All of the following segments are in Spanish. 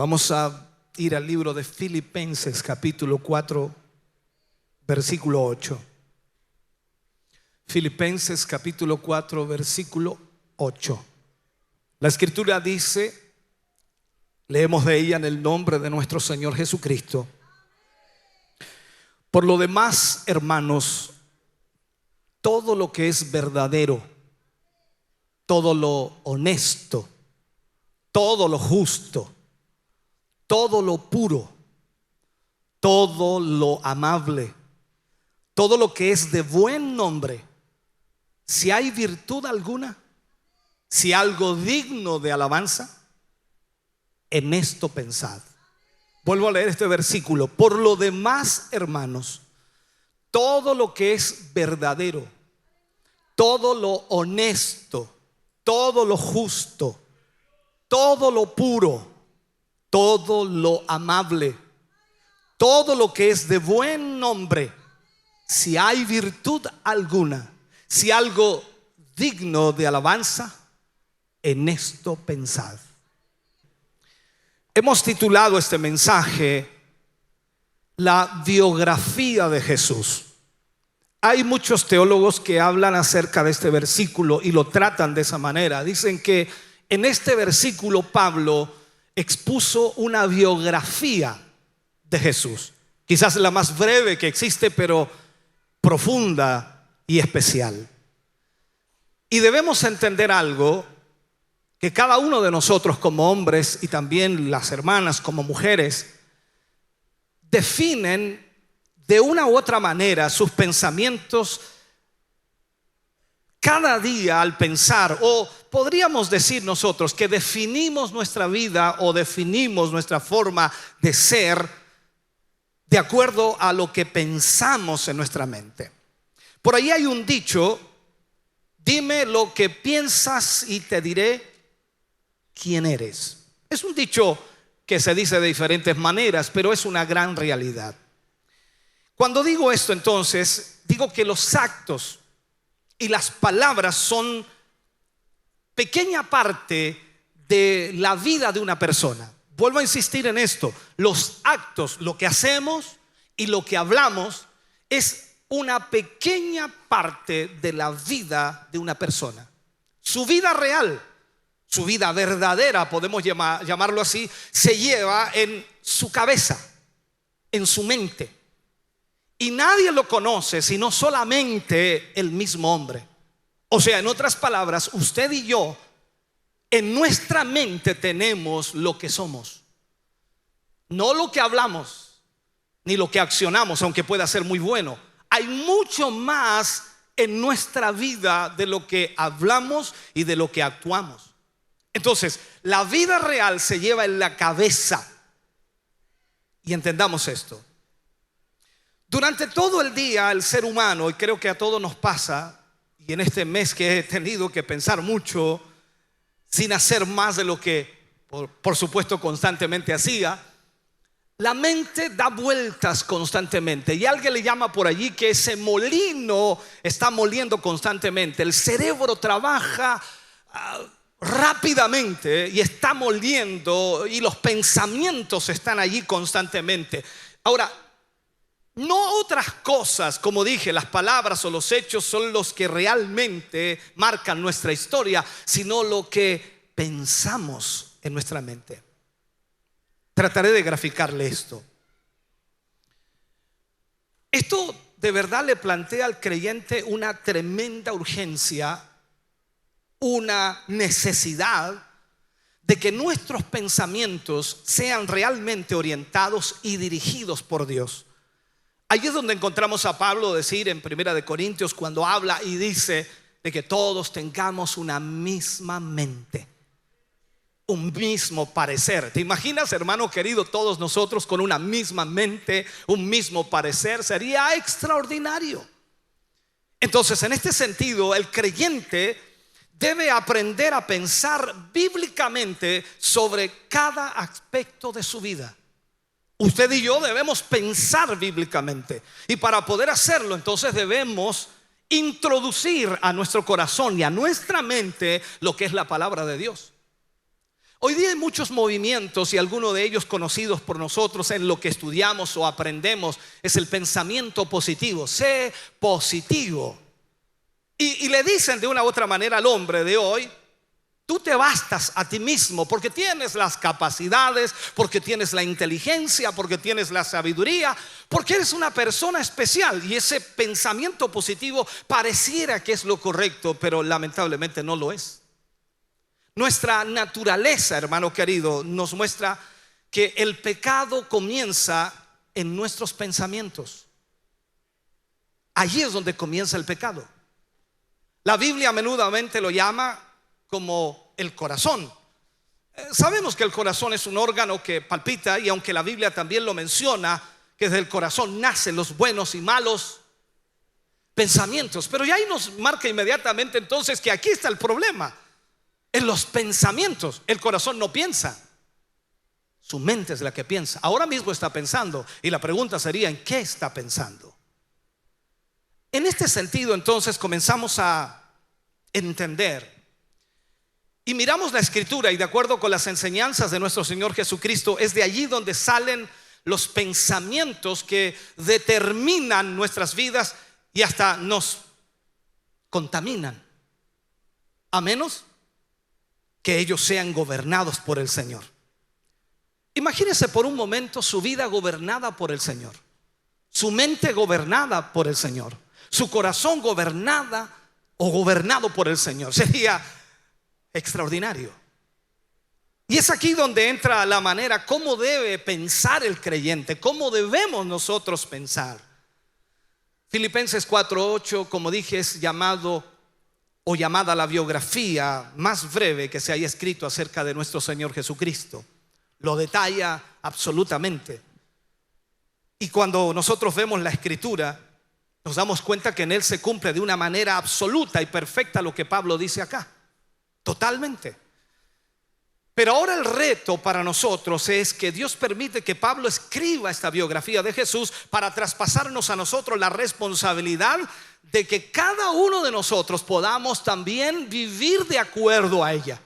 Vamos a ir al libro de Filipenses capítulo 4, versículo 8. Filipenses capítulo 4, versículo 8. La escritura dice, leemos de ella en el nombre de nuestro Señor Jesucristo: por lo demás, hermanos, todo lo que es verdadero, todo lo honesto, todo lo justo, todo lo puro, todo lo amable, todo lo que es de buen nombre, si hay virtud alguna, si algo digno de alabanza, en esto pensad. Vuelvo a leer este versículo. Por lo demás, hermanos, todo lo que es verdadero, todo lo honesto, todo lo justo, todo lo puro, todo lo amable, todo lo que es de buen nombre, si hay virtud alguna, si algo digno de alabanza, en esto pensad. Hemos titulado este mensaje la biografía de Jesús. Hay muchos teólogos que hablan acerca de este versículo y lo tratan de esa manera. Dicen que en este versículo Pablo expuso una biografía de Jesús, quizás la más breve que existe, pero profunda y especial. Y debemos entender algo, que cada uno de nosotros como hombres y también las hermanas como mujeres definen de una u otra manera sus pensamientos cada día al pensar, o podríamos decir nosotros que definimos nuestra vida o definimos nuestra forma de ser de acuerdo a lo que pensamos en nuestra mente. Por ahí hay un dicho: dime lo que piensas y te diré quién eres. Es un dicho que se dice de diferentes maneras, pero es una gran realidad. Cuando digo esto, entonces, digo que los actos y las palabras son pequeña parte de la vida de una persona. Vuelvo a insistir en esto: los actos, lo que hacemos y lo que hablamos es una pequeña parte de la vida de una persona. Su vida real, su vida verdadera, podemos llamarlo así, se lleva en su cabeza, en su mente. Y nadie lo conoce sino solamente el mismo hombre. O sea, en otras palabras, usted y yo, en nuestra mente tenemos lo que somos. No lo que hablamos, ni lo que accionamos, aunque pueda ser muy bueno. Hay mucho más en nuestra vida de lo que hablamos y de lo que actuamos. Entonces, la vida real se lleva en la cabeza. Y entendamos esto. Durante todo el día el ser humano, y creo que a todos nos pasa, y en este mes que he tenido que pensar mucho sin hacer más de lo que por supuesto constantemente hacía, la mente da vueltas constantemente, y alguien le llama por allí que ese molino está moliendo constantemente. El cerebro trabaja rápidamente y está moliendo, y los pensamientos están allí constantemente. Ahora, no otras cosas, como dije, las palabras o los hechos son los que realmente marcan nuestra historia, sino lo que pensamos en nuestra mente. Trataré de graficarle esto. Esto de verdad le plantea al creyente una tremenda urgencia, una necesidad de que nuestros pensamientos sean realmente orientados y dirigidos por Dios. Allí es donde encontramos a Pablo decir en 1 Corintios, cuando habla y dice de que todos tengamos una misma mente, un mismo parecer. ¿Te imaginas, hermano querido, todos nosotros con una misma mente, un mismo parecer? Sería extraordinario. Entonces, en este sentido, el creyente debe aprender a pensar bíblicamente sobre cada aspecto de su vida. Usted y yo debemos pensar bíblicamente, y para poder hacerlo, entonces debemos introducir a nuestro corazón y a nuestra mente lo que es la palabra de Dios. Hoy día hay muchos movimientos y algunos de ellos conocidos por nosotros en lo que estudiamos o aprendemos es el pensamiento positivo. Sé positivo. Y le dicen de una u otra manera al hombre de hoy: tú te bastas a ti mismo porque tienes las capacidades, porque tienes la inteligencia, porque tienes la sabiduría, porque eres una persona especial. Y ese pensamiento positivo pareciera que es lo correcto, pero lamentablemente no lo es. Nuestra naturaleza, hermano querido, nos muestra que el pecado comienza en nuestros pensamientos. Allí es donde comienza el pecado. La Biblia a menudamente lo llama como el corazón. Sabemos que el corazón es un órgano que palpita, y aunque la Biblia también lo menciona, que desde el corazón nacen los buenos y malos pensamientos. Pero ya ahí nos marca inmediatamente entonces que aquí está el problema. En los pensamientos. El corazón no piensa, su mente es la que piensa. Ahora mismo está pensando, y la pregunta sería: ¿en qué está pensando? En este sentido entonces comenzamos a entender y miramos la Escritura, y de acuerdo con las enseñanzas de nuestro Señor Jesucristo, es de allí donde salen los pensamientos que determinan nuestras vidas y hasta nos contaminan, a menos que ellos sean gobernados por el Señor. Imagínese por un momento su vida gobernada por el Señor, su mente gobernada por el Señor, su corazón gobernada o gobernado por el Señor. Sería extraordinario. Y es aquí donde entra la manera cómo debe pensar el creyente, cómo debemos nosotros pensar. Filipenses 4:8, como dije, es llamado o llamada la biografía más breve que se haya escrito acerca de nuestro Señor Jesucristo. Lo detalla absolutamente. Y cuando nosotros vemos la Escritura, nos damos cuenta que en él se cumple de una manera absoluta y perfecta lo que Pablo dice acá. Totalmente. Pero ahora el reto para nosotros es que Dios permite que Pablo escriba esta biografía de Jesús para traspasarnos a nosotros la responsabilidad de que cada uno de nosotros podamos también vivir de acuerdo a ella.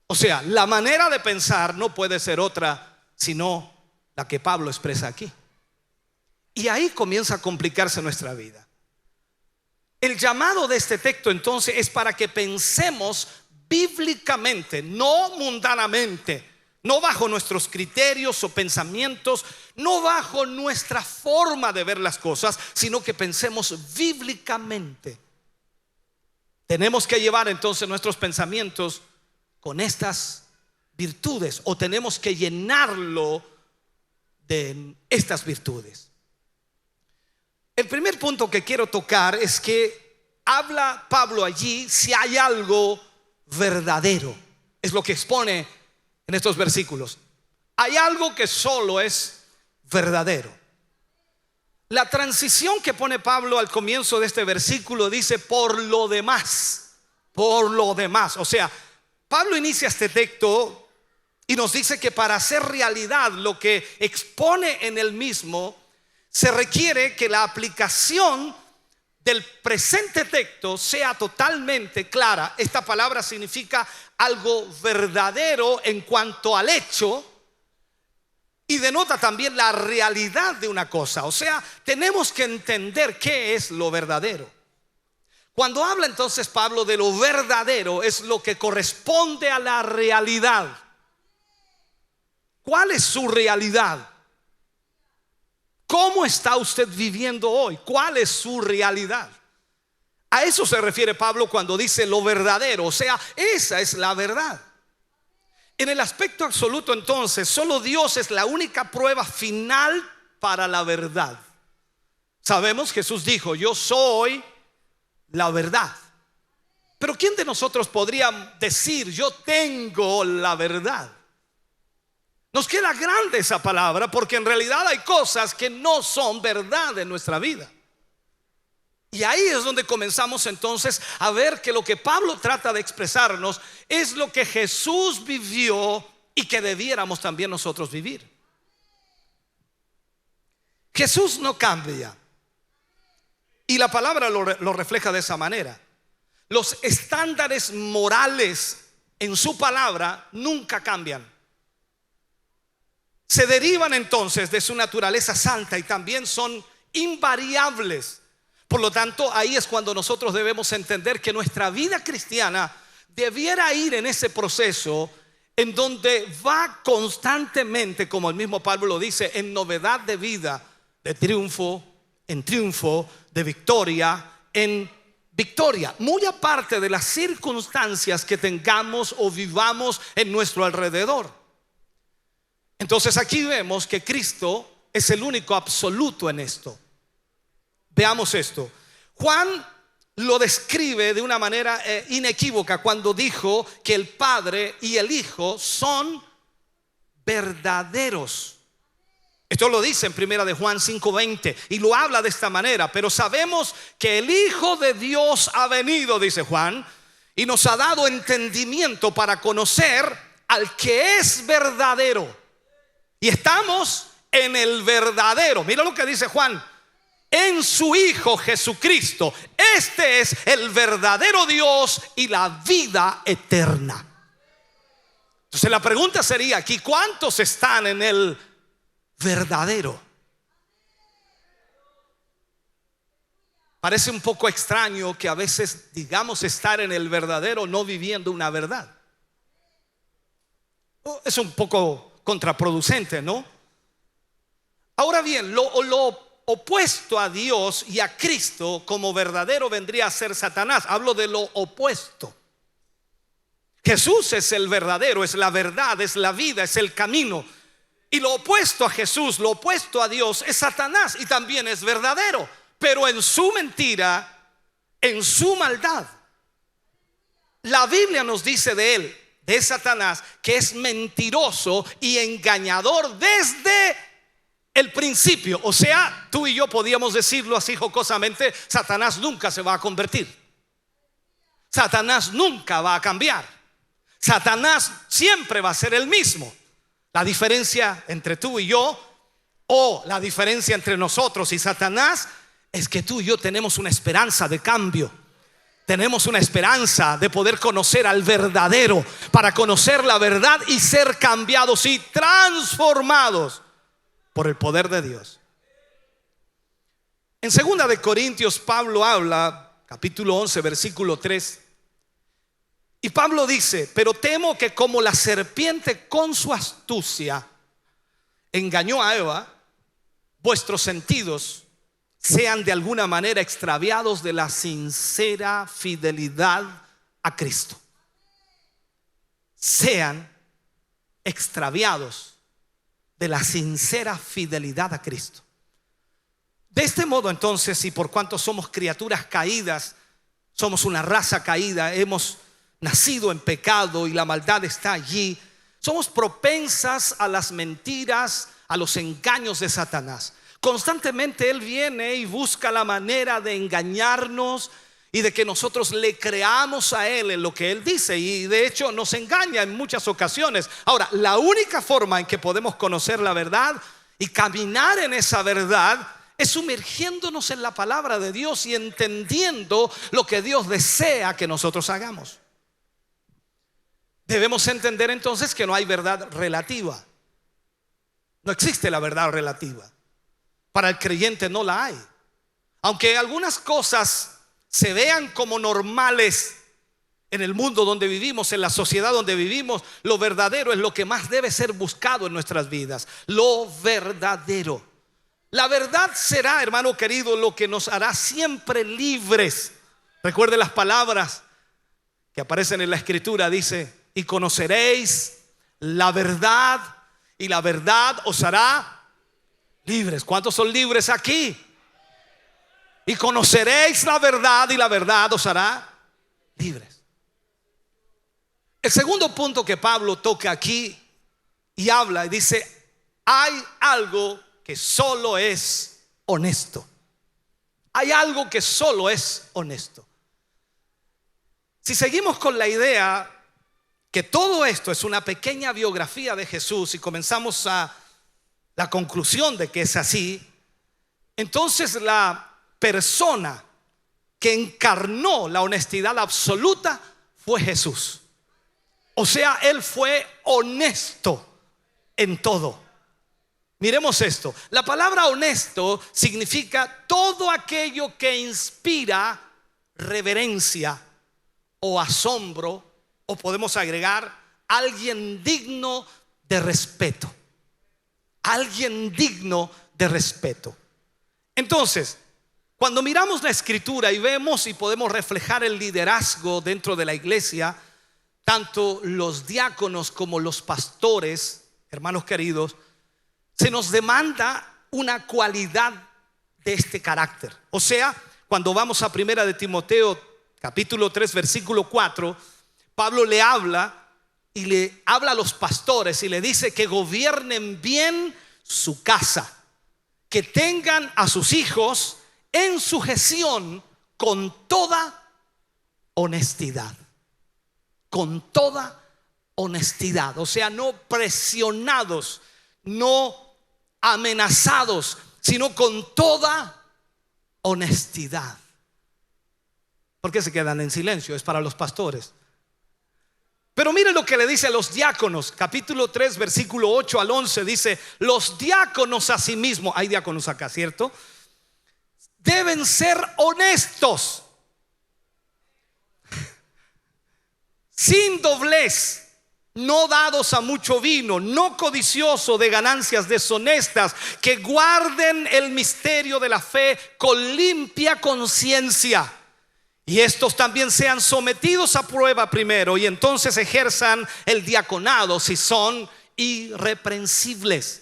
O sea, la manera de pensar no puede ser otra sino la que Pablo expresa aquí. Y ahí comienza a complicarse nuestra vida. El llamado de este texto entonces es para que pensemos bíblicamente, no mundanamente, no bajo nuestros criterios o pensamientos, no bajo nuestra forma de ver las cosas, sino que pensemos bíblicamente. Tenemos que llevar entonces nuestros pensamientos con estas virtudes, o tenemos que llenarlo de estas virtudes. El primer punto que quiero tocar es que habla Pablo allí si hay algo verdadero. Es lo que expone en estos versículos. Hay algo que solo es verdadero. La transición que pone Pablo al comienzo de este versículo dice: por lo demás. Por lo demás. O sea, Pablo inicia este texto y nos dice que para hacer realidad lo que expone en el mismo, se requiere que la aplicación del presente texto sea totalmente clara. Esta palabra significa algo verdadero en cuanto al hecho, y denota también la realidad de una cosa. O sea, tenemos que entender qué es lo verdadero. Cuando habla entonces Pablo de lo verdadero, es lo que corresponde a la realidad. ¿Cuál es su realidad? ¿Cómo está usted viviendo hoy? ¿Cuál es su realidad? A eso se refiere Pablo cuando dice lo verdadero. O sea, esa es la verdad. En el aspecto absoluto entonces, solo Dios es la única prueba final para la verdad. Sabemos, Jesús dijo: yo soy la verdad. Pero ¿quién de nosotros podría decir: yo tengo la verdad? Nos queda grande esa palabra, porque en realidad hay cosas que no son verdad en nuestra vida. Y ahí es donde comenzamos entonces a ver que lo que Pablo trata de expresarnos es lo que Jesús vivió y que debiéramos también nosotros vivir. Jesús no cambia, y la palabra lo refleja de esa manera. Los estándares morales en su palabra nunca cambian. Se derivan entonces de su naturaleza santa y también son invariables. Por lo tanto, ahí es cuando nosotros debemos entender que nuestra vida cristiana debiera ir en ese proceso en donde va constantemente, como el mismo Pablo lo dice, en novedad de vida, de triunfo en triunfo, de victoria en victoria, muy aparte de las circunstancias que tengamos o vivamos en nuestro alrededor. Entonces aquí vemos que Cristo es el único absoluto en esto. Veamos esto. Juan lo describe de una manera inequívoca cuando dijo que el Padre y el Hijo son verdaderos. Esto lo dice en primera de Juan 5:20 y lo habla de esta manera. Pero sabemos que el Hijo de Dios ha venido, dice Juan, y nos ha dado entendimiento para conocer al que es verdadero. Y estamos en el verdadero. Mira lo que dice Juan: en su Hijo Jesucristo. Este es el verdadero Dios y la vida eterna. Entonces la pregunta sería aquí: ¿cuántos están en el verdadero? Parece un poco extraño que a veces digamos estar en el verdadero no viviendo una verdad. Es un poco contraproducente, ¿no? Ahora bien, lo opuesto a Dios y a Cristo como verdadero vendría a ser Satanás. Hablo de lo opuesto. Jesús es el verdadero, es la verdad, es la vida, es el camino. Y lo opuesto a Jesús, lo opuesto a Dios es Satanás, y también es verdadero, pero en su mentira, en su maldad. La Biblia nos dice de él, de Satanás, que es mentiroso y engañador desde el principio. O sea, tú y yo podíamos decirlo así jocosamente: Satanás nunca se va a convertir. Satanás nunca va a cambiar. Satanás siempre va a ser el mismo. La diferencia entre tú y yo, o la diferencia entre nosotros y Satanás, es que tú y yo tenemos una esperanza de cambio. Tenemos una esperanza de poder conocer al verdadero, para conocer la verdad y ser cambiados y transformados por el poder de Dios. En 2 de Corintios, Pablo habla, capítulo 11, versículo 3. Y Pablo dice: pero temo que como la serpiente con su astucia engañó a Eva, vuestros sentidos sean de alguna manera extraviados de la sincera fidelidad a Cristo. Sean extraviados de la sincera fidelidad a Cristo. De este modo entonces, y por cuanto somos criaturas caídas, somos una raza caída, hemos nacido en pecado y la maldad está allí, somos propensas a las mentiras, a los engaños de Satanás. Constantemente él viene y busca la manera de engañarnos y de que nosotros le creamos a él en lo que él dice, y de hecho nos engaña en muchas ocasiones. Ahora, la única forma en que podemos conocer la verdad y caminar en esa verdad es sumergiéndonos en la palabra de Dios y entendiendo lo que Dios desea que nosotros hagamos. Debemos entender entonces que no hay verdad relativa. No existe la verdad relativa. Para el creyente no la hay. Aunque algunas cosas se vean como normales en el mundo donde vivimos, en la sociedad donde vivimos, lo verdadero es lo que más debe ser buscado en nuestras vidas. Lo verdadero. La verdad será, hermano querido, lo que nos hará siempre libres. Recuerde las palabras que aparecen en la Escritura. Dice: y conoceréis la verdad, y la verdad os hará libres. ¿Cuántos son libres aquí? Y conoceréis la verdad, y la verdad os hará libres. El segundo punto que Pablo toca aquí y habla y dice: hay algo que solo es honesto. Hay algo que solo es honesto. Si seguimos con la idea que todo esto es una pequeña biografía de Jesús y comenzamos a la conclusión de que es así, entonces la persona que encarnó la honestidad absoluta fue Jesús. O sea, él fue honesto en todo. Miremos esto. La palabra honesto significa todo aquello que inspira reverencia o asombro, o podemos agregar alguien digno de respeto. Alguien digno de respeto. Entonces, cuando miramos la escritura y vemos y podemos reflejar el liderazgo dentro de la iglesia, tanto los diáconos como los pastores, hermanos queridos, se nos demanda una cualidad de este carácter. O sea, cuando vamos a primera de Timoteo capítulo 3 versículo 4, Pablo le habla a los pastores y le dice que gobiernen bien su casa, que tengan a sus hijos en sujeción con toda honestidad. Con toda honestidad. O sea, no presionados, no amenazados, sino con toda honestidad. ¿Por qué se quedan en silencio? Es para los pastores. Pero mire lo que le dice a los diáconos, capítulo 3 versículo 8 al 11. Dice: los diáconos asimismo, hay diáconos acá, ¿cierto?, deben ser honestos, sin doblez, no dados a mucho vino, no codicioso de ganancias deshonestas, que guarden el misterio de la fe con limpia conciencia. Y estos también sean sometidos a prueba primero, y entonces ejerzan el diaconado si son irreprensibles.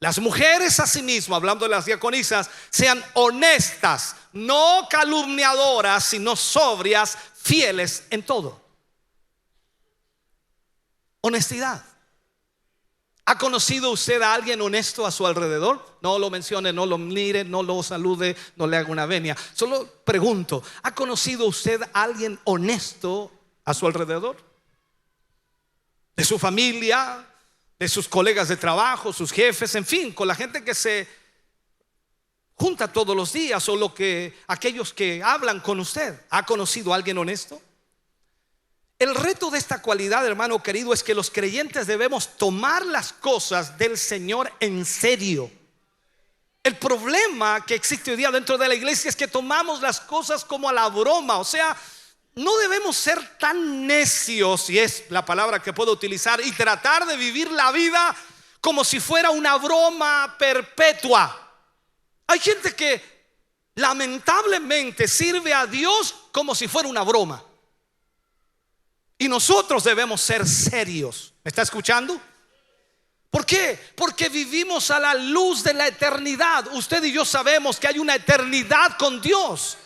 Las mujeres asimismo, hablando de las diaconisas, sean honestas, no calumniadoras, sino sobrias, fieles en todo. Honestidad. ¿Ha conocido usted a alguien honesto a su alrededor? No lo mencione, no lo mire, no lo salude, no le haga una venia. Solo pregunto, ¿ha conocido usted a alguien honesto a su alrededor? De su familia, de sus colegas de trabajo, sus jefes, en fin, con la gente que se junta todos los días, o aquellos que hablan con usted. ¿Ha conocido a alguien honesto? El reto de esta cualidad, hermano querido, es que los creyentes debemos tomar las cosas del Señor en serio. El problema que existe hoy día dentro de la iglesia es que tomamos las cosas como a la broma. O sea, no debemos ser tan necios, si es la palabra que puedo utilizar, y tratar de vivir la vida como si fuera una broma perpetua. Hay gente que lamentablemente sirve a Dios como si fuera una broma. Y nosotros debemos ser serios. ¿Me está escuchando? ¿Por qué? Porque vivimos a la luz de la eternidad. Usted y yo sabemos que hay una eternidad con Dios,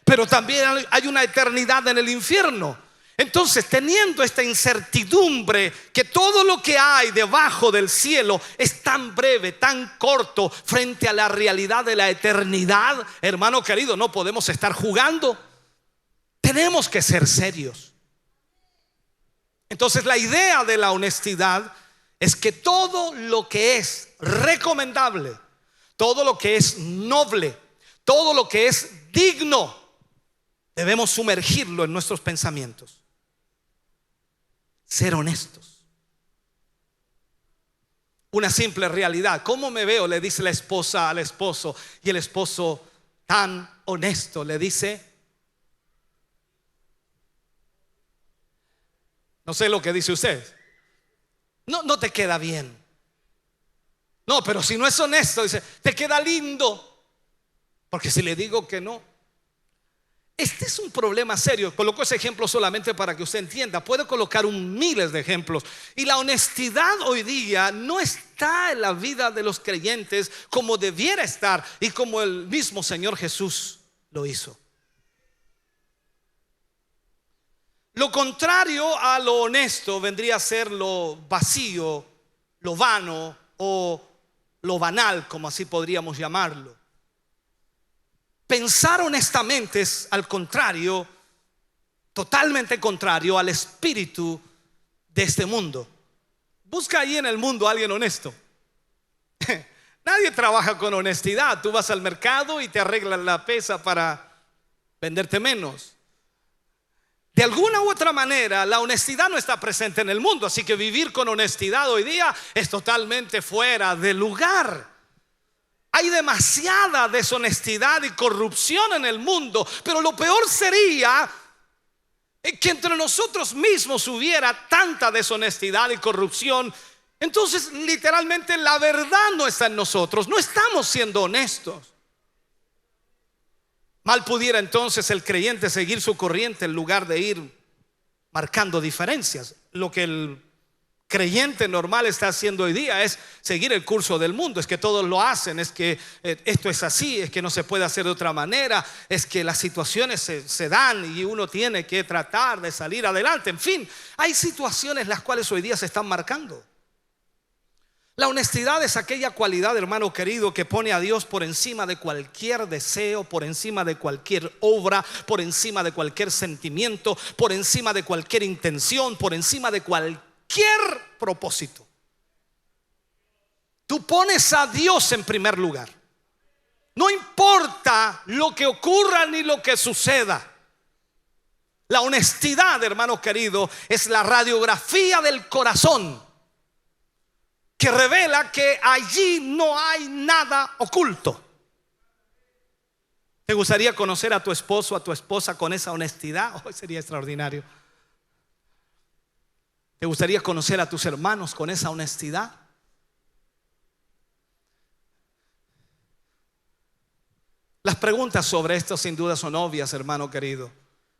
pero también hay una eternidad en el infierno. Entonces, teniendo esta incertidumbre que todo lo que hay debajo del cielo es tan breve, tan corto frente a la realidad de la eternidad, hermano querido, no podemos estar jugando. Tenemos que ser serios. Entonces, la idea de la honestidad es que todo lo que es recomendable, todo lo que es noble, todo lo que es digno, debemos sumergirlo en nuestros pensamientos. Ser honestos. Una simple realidad. ¿Cómo me veo?, le dice la esposa al esposo, y el esposo, tan honesto, le dice: no sé lo que dice usted. No te queda bien. No, pero si no es honesto, dice, te queda lindo. Porque si le digo que no. Este es un problema serio. Coloco ese ejemplo solamente para que usted entienda. Puedo colocar miles de ejemplos. Y la honestidad hoy día no está en la vida de los creyentes como debiera estar, y como el mismo Señor Jesús lo hizo. Lo contrario a lo honesto vendría a ser lo vacío, lo vano o lo banal, como así podríamos llamarlo. Pensar honestamente es, al contrario, totalmente contrario al espíritu de este mundo. Busca ahí en el mundo a alguien honesto. Nadie trabaja con honestidad. Tú vas al mercado y te arreglan la pesa para venderte menos. De alguna u otra manera, la honestidad no está presente en el mundo, así que vivir con honestidad hoy día es totalmente fuera de lugar. Hay demasiada deshonestidad y corrupción en el mundo, pero lo peor sería que entre nosotros mismos hubiera tanta deshonestidad y corrupción. Entonces, literalmente, la verdad no está en nosotros, no estamos siendo honestos. Mal pudiera entonces el creyente seguir su corriente en lugar de ir marcando diferencias. Lo que el creyente normal está haciendo hoy día es seguir el curso del mundo. Es que todos lo hacen, es que esto es así, es que no se puede hacer de otra manera, es que las situaciones se dan y uno tiene que tratar de salir adelante. En fin, hay situaciones las cuales hoy día se están marcando. La honestidad es aquella cualidad, hermano querido, que pone a Dios por encima de cualquier deseo, por encima de cualquier obra, por encima de cualquier sentimiento, por encima de cualquier intención, por encima de cualquier propósito. Tú pones a Dios en primer lugar. No importa lo que ocurra ni lo que suceda. La honestidad, hermano querido, es la radiografía del corazón, que revela que allí no hay nada oculto. ¿Te gustaría conocer a tu esposo, a tu esposa con esa honestidad? Oh, sería extraordinario. ¿Te gustaría conocer a tus hermanos con esa honestidad? Las preguntas sobre esto sin duda son obvias, hermano querido.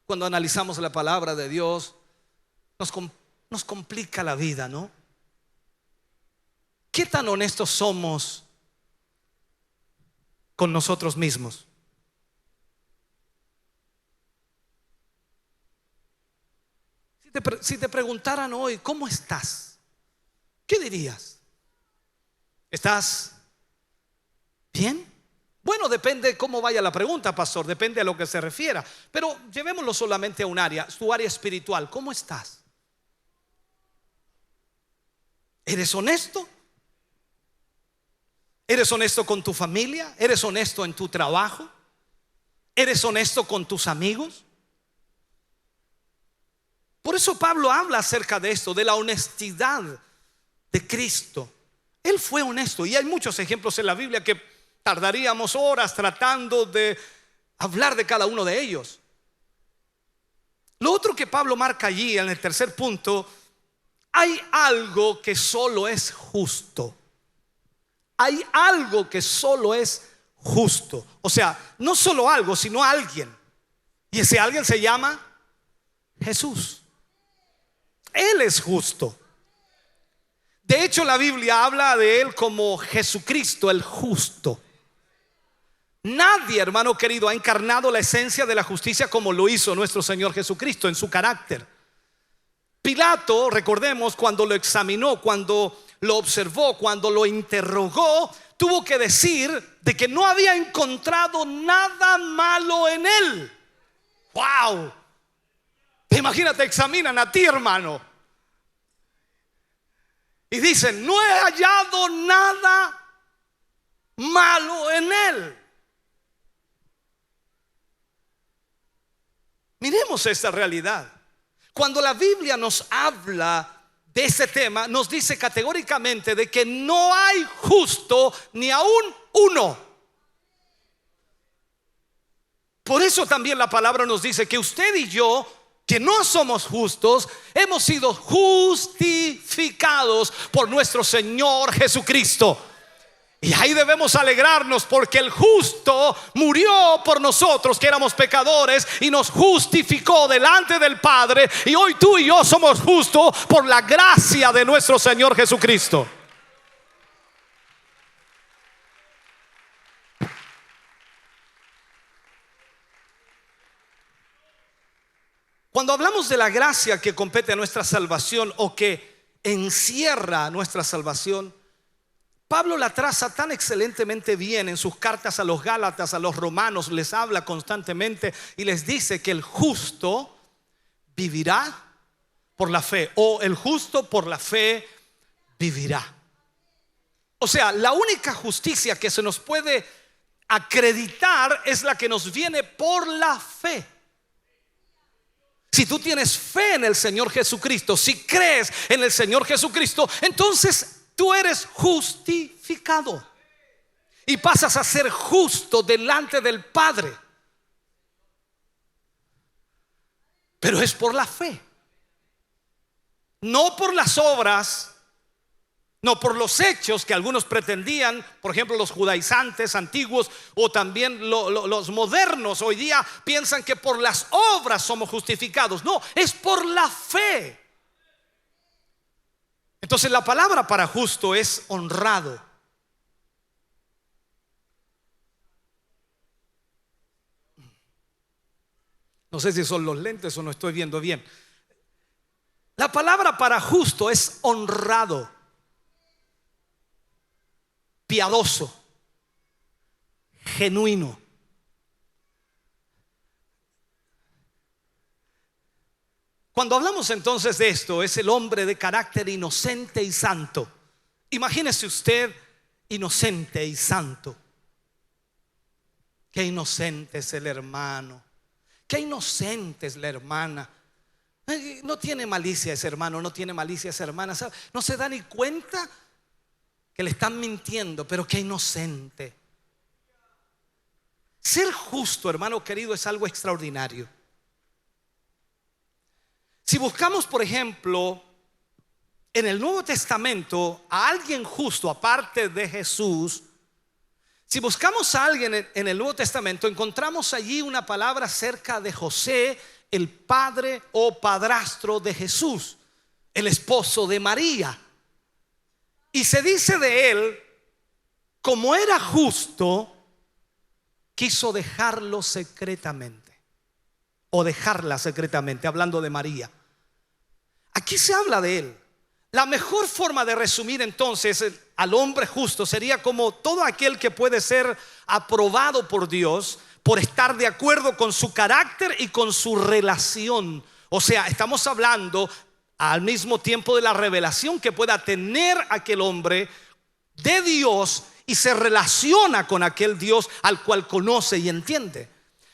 Cuando analizamos la palabra de Dios, nos complica la vida, ¿no? ¿Qué tan honestos somos con nosotros mismos? Si te preguntaran hoy, ¿cómo estás? ¿Qué dirías? ¿Estás bien? Bueno, depende de cómo vaya la pregunta, pastor, depende a lo que se refiera. Pero llevémoslo solamente a un área, tu área espiritual. ¿Cómo estás? ¿Eres honesto? ¿Eres honesto con tu familia? ¿Eres honesto en tu trabajo? ¿Eres honesto con tus amigos? Por eso Pablo habla acerca de esto, de la honestidad de Cristo. Él fue honesto y hay muchos ejemplos en la Biblia que tardaríamos horas tratando de hablar de cada uno de ellos. Lo otro que Pablo marca allí en el tercer punto, hay algo que solo es justo. Hay algo que solo es justo. O sea, no solo algo, sino alguien. Y ese alguien se llama Jesús. Él es justo. De hecho, la Biblia habla de Él como Jesucristo, el justo. Nadie, hermano querido, ha encarnado la esencia de la justicia como lo hizo nuestro Señor Jesucristo en su carácter. Pilato, recordemos, cuando lo examinó, cuando lo observó, cuando lo interrogó, tuvo que decir de que no había encontrado nada malo en él. ¡Wow! Imagínate, examinan a ti, hermano, y dicen: no he hallado nada malo en él. Miremos esta realidad. Cuando la Biblia nos habla de ese tema, nos dice categóricamente de que no hay justo ni aún uno. Por eso también la palabra nos dice que usted y yo, que no somos justos, hemos sido justificados por nuestro Señor Jesucristo. Y ahí debemos alegrarnos, porque el justo murió por nosotros que éramos pecadores y nos justificó delante del Padre. Y hoy tú y yo somos justos por la gracia de nuestro Señor Jesucristo. Cuando hablamos de la gracia que compete a nuestra salvación o que encierra nuestra salvación, Pablo la traza tan excelentemente bien en sus cartas a los Gálatas, a los romanos. Les habla constantemente y les dice que el justo vivirá por la fe, o el justo por la fe vivirá. O sea, la única justicia que se nos puede acreditar es la que nos viene por la fe. Si tú tienes fe en el Señor Jesucristo, si crees en el Señor Jesucristo, entonces tú eres justificado y pasas a ser justo delante del Padre. Pero es por la fe, no por las obras, no por los hechos que algunos pretendían. Por ejemplo, los judaizantes antiguos o también los modernos hoy día piensan que por las obras somos justificados. No, es por la fe. Entonces la palabra para justo es honrado. No sé si son los lentes o no estoy viendo bien. La palabra para justo es honrado, piadoso, genuino. Cuando hablamos entonces de esto, es el hombre de carácter inocente y santo. Imagínese usted inocente y santo. Qué inocente es el hermano, qué inocente es la hermana. No tiene malicia ese hermano, no tiene malicia esa hermana. No se da ni cuenta que le están mintiendo, pero qué inocente. Ser justo, hermano querido, es algo extraordinario. Si buscamos, por ejemplo, en el Nuevo Testamento a alguien justo aparte de Jesús, si buscamos a alguien en el Nuevo Testamento, encontramos allí una palabra acerca de José, el padre o padrastro de Jesús, el esposo de María. Y se dice de él, como era justo, quiso dejarlo secretamente, o dejarla secretamente, hablando de María. Aquí se habla de él. La mejor forma de resumir entonces al hombre justo sería como todo aquel que puede ser aprobado por Dios por estar de acuerdo con su carácter y con su relación. O sea, estamos hablando al mismo tiempo de la revelación que pueda tener aquel hombre de Dios y se relaciona con aquel Dios al cual conoce y entiende.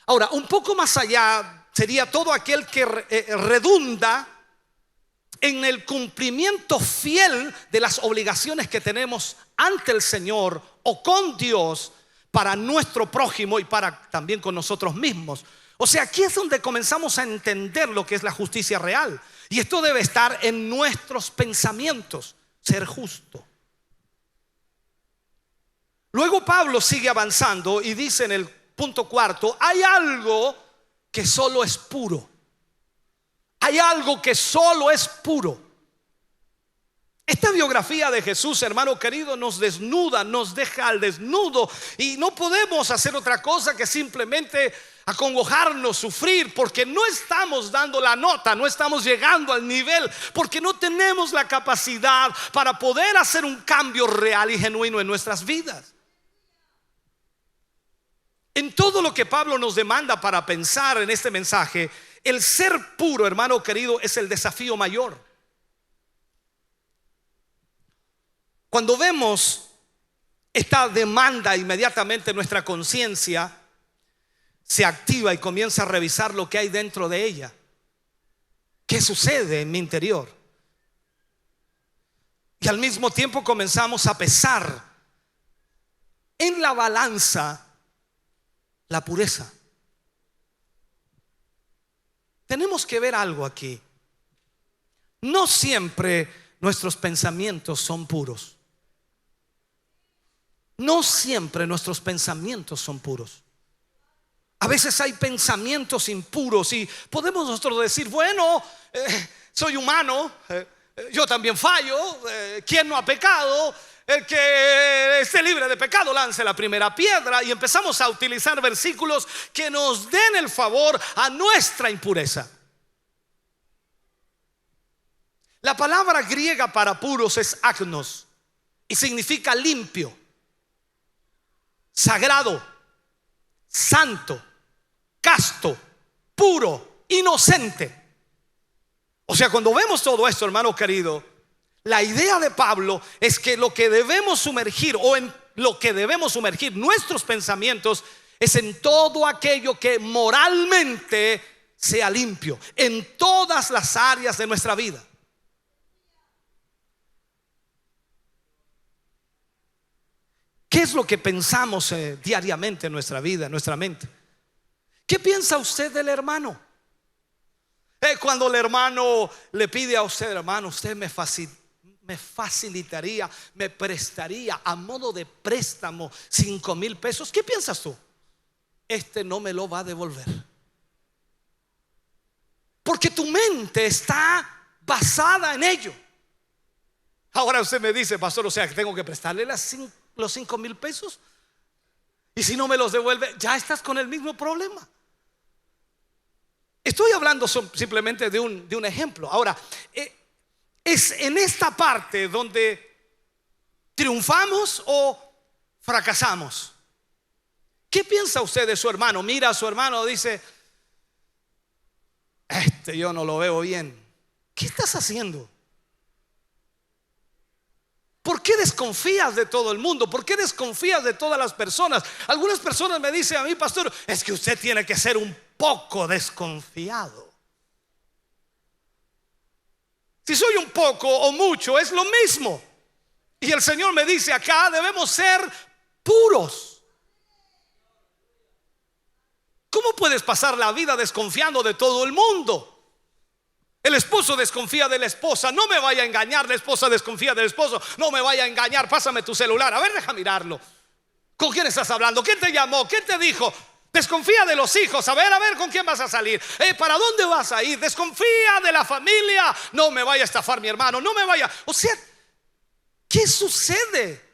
Ahora, un poco más allá sería todo aquel que redunda en el cumplimiento fiel de las obligaciones que tenemos ante el Señor o con Dios para nuestro prójimo y para también con nosotros mismos. O sea, aquí es donde comenzamos a entender lo que es la justicia real. Y esto debe estar en nuestros pensamientos, ser justo. Luego Pablo sigue avanzando y dice en el punto cuarto: hay algo que solo es puro. Hay algo que solo es puro. Esta biografía de Jesús, hermano querido, nos desnuda, nos deja al desnudo. Y no podemos hacer otra cosa que simplemente acongojarnos, sufrir, porque no estamos dando la nota, no estamos llegando al nivel, porque no tenemos la capacidad para poder hacer un cambio real y genuino en nuestras vidas. En todo lo que Pablo nos demanda para pensar en este mensaje, el ser puro, hermano querido, es el desafío mayor. Cuando vemos esta demanda, inmediatamente nuestra conciencia se activa y comienza a revisar lo que hay dentro de ella. ¿Qué sucede en mi interior? Y al mismo tiempo comenzamos a pesar en la balanza la pureza. Tenemos que ver algo aquí. No siempre nuestros pensamientos son puros. No siempre nuestros pensamientos son puros. A veces hay pensamientos impuros y podemos nosotros decir, bueno, soy humano, yo también fallo, ¿quién no ha pecado? El que esté libre de pecado lance la primera piedra. Y empezamos a utilizar versículos que nos den el favor a nuestra impureza. La palabra griega para puros es agnos y significa limpio, sagrado, santo, casto, puro, inocente. O sea, cuando vemos todo esto, hermano querido, la idea de Pablo es que lo que debemos sumergir, o en lo que debemos sumergir nuestros pensamientos, es en todo aquello que moralmente sea limpio en todas las áreas de nuestra vida. ¿Qué es lo que pensamos diariamente en nuestra vida, en nuestra mente? ¿Qué piensa usted del hermano? Cuando el hermano le pide a usted: hermano, usted me facilitaría, me prestaría a modo de préstamo 5,000 pesos. ¿Qué piensas tú? Este no me lo va a devolver, porque tu mente está basada en ello. Ahora usted me dice: pastor, o sea que tengo que prestarle los 5,000 pesos, y si no me los devuelve, ya estás con el mismo problema. Estoy hablando simplemente de un ejemplo. Ahora, es en esta parte donde triunfamos o fracasamos. ¿Qué piensa usted de su hermano? Mira a su hermano, dice: yo no lo veo bien. ¿Qué estás haciendo? ¿Por qué desconfías de todo el mundo? ¿Por qué desconfías de todas las personas? Algunas personas me dicen a mí: pastor, es que usted tiene que ser un poco desconfiado. Si soy un poco o mucho, es lo mismo. Y el Señor me dice: acá debemos ser puros. ¿Cómo puedes pasar la vida desconfiando de todo el mundo? El esposo desconfía de la esposa: no me vaya a engañar. La esposa desconfía del esposo: no me vaya a engañar, pásame tu celular, a ver, deja mirarlo. ¿Con quién estás hablando? ¿Quién te llamó? ¿Quién te dijo? Desconfía de los hijos: a ver, ¿con quién vas a salir? ¿Para dónde vas a ir? Desconfía de la familia: no me vaya a estafar mi hermano, no me vaya. O sea, ¿qué sucede?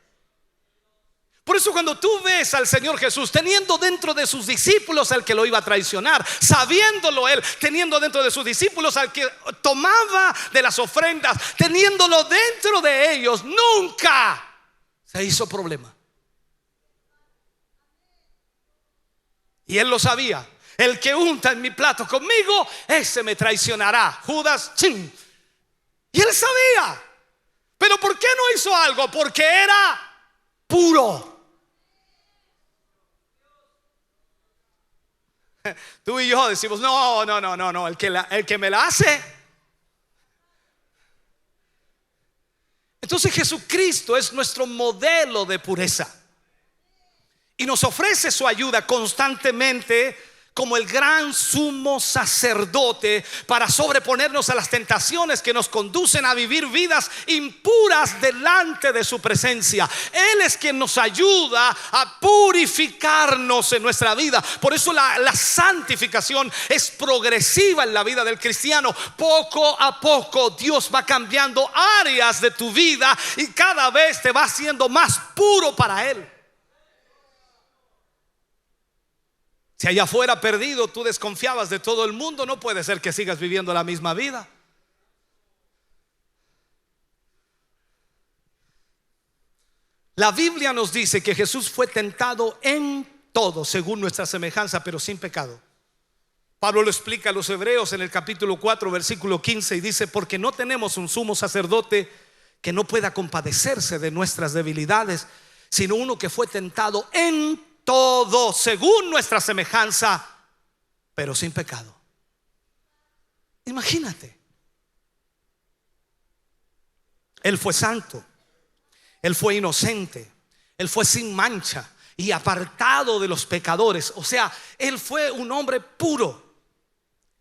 Por eso cuando tú ves al Señor Jesús teniendo dentro de sus discípulos al que lo iba a traicionar, sabiéndolo él, teniendo dentro de sus discípulos al que tomaba de las ofrendas, teniéndolo dentro de ellos, nunca se hizo problema. Y él lo sabía: el que unta en mi plato conmigo, ese me traicionará. Judas, ¡chin! Y él sabía. Pero ¿por qué no hizo algo? Porque era puro. Tú y yo decimos: no, el que me la hace. Entonces Jesucristo es nuestro modelo de pureza y nos ofrece su ayuda constantemente como el gran sumo sacerdote para sobreponernos a las tentaciones que nos conducen a vivir vidas impuras delante de su presencia. Él es quien nos ayuda a purificarnos en nuestra vida. Por eso la santificación es progresiva en la vida del cristiano. Poco a poco Dios va cambiando áreas de tu vida y cada vez te va haciendo más puro para Él. Si allá afuera perdido tú desconfiabas de todo el mundo, no puede ser que sigas viviendo la misma vida. La Biblia nos dice que Jesús fue tentado en todo según nuestra semejanza, pero sin pecado. Pablo lo explica a los Hebreos en el capítulo 4 versículo 15 y dice: porque no tenemos un sumo sacerdote que no pueda compadecerse de nuestras debilidades, sino uno que fue tentado en todo según nuestra semejanza, pero sin pecado. Imagínate, Él fue santo, Él fue inocente, Él fue sin mancha y apartado de los pecadores. O sea, Él fue un hombre puro.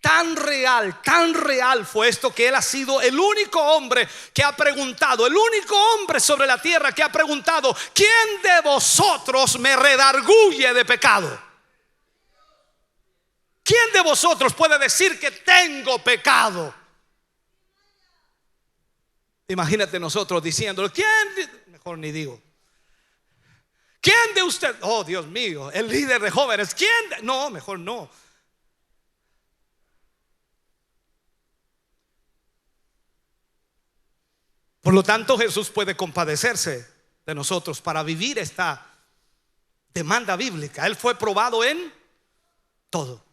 Tan real fue esto que Él ha sido el único hombre que ha preguntado, el único hombre sobre la tierra que ha preguntado: ¿quién de vosotros me redarguye de pecado? ¿Quién de vosotros puede decir que tengo pecado? Imagínate nosotros diciendo: mejor ni digo. ¿Quién de usted? Oh, Dios mío, el líder de jóvenes. No, mejor no. Por lo tanto, Jesús puede compadecerse de nosotros para vivir esta demanda bíblica. Él fue probado en todo.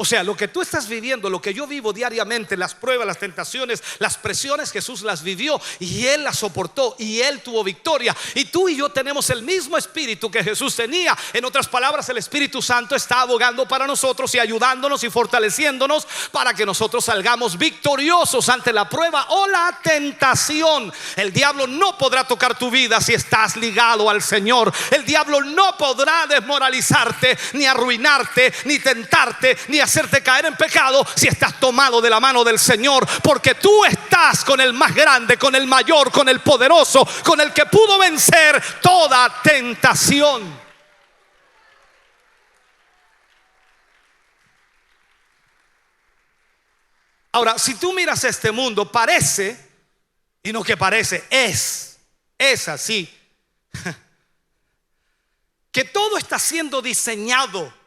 O sea, lo que tú estás viviendo, lo que yo vivo diariamente, las pruebas, las tentaciones, las presiones, Jesús las vivió y Él las soportó y Él tuvo victoria. Y tú y yo tenemos el mismo espíritu que Jesús tenía. En otras palabras, el Espíritu Santo está abogando para nosotros y ayudándonos y fortaleciéndonos para que nosotros salgamos victoriosos ante la prueba o la tentación. El diablo no podrá tocar tu vida si estás ligado al Señor. El diablo no podrá desmoralizarte, ni arruinarte, ni tentarte, ni hacerte caer en pecado si estás tomado de la mano del Señor, porque tú estás con el más grande, con el mayor, con el poderoso, con el que pudo vencer toda tentación. Ahora, si tú miras este mundo, parece, y no que parece, es así, que todo está siendo diseñado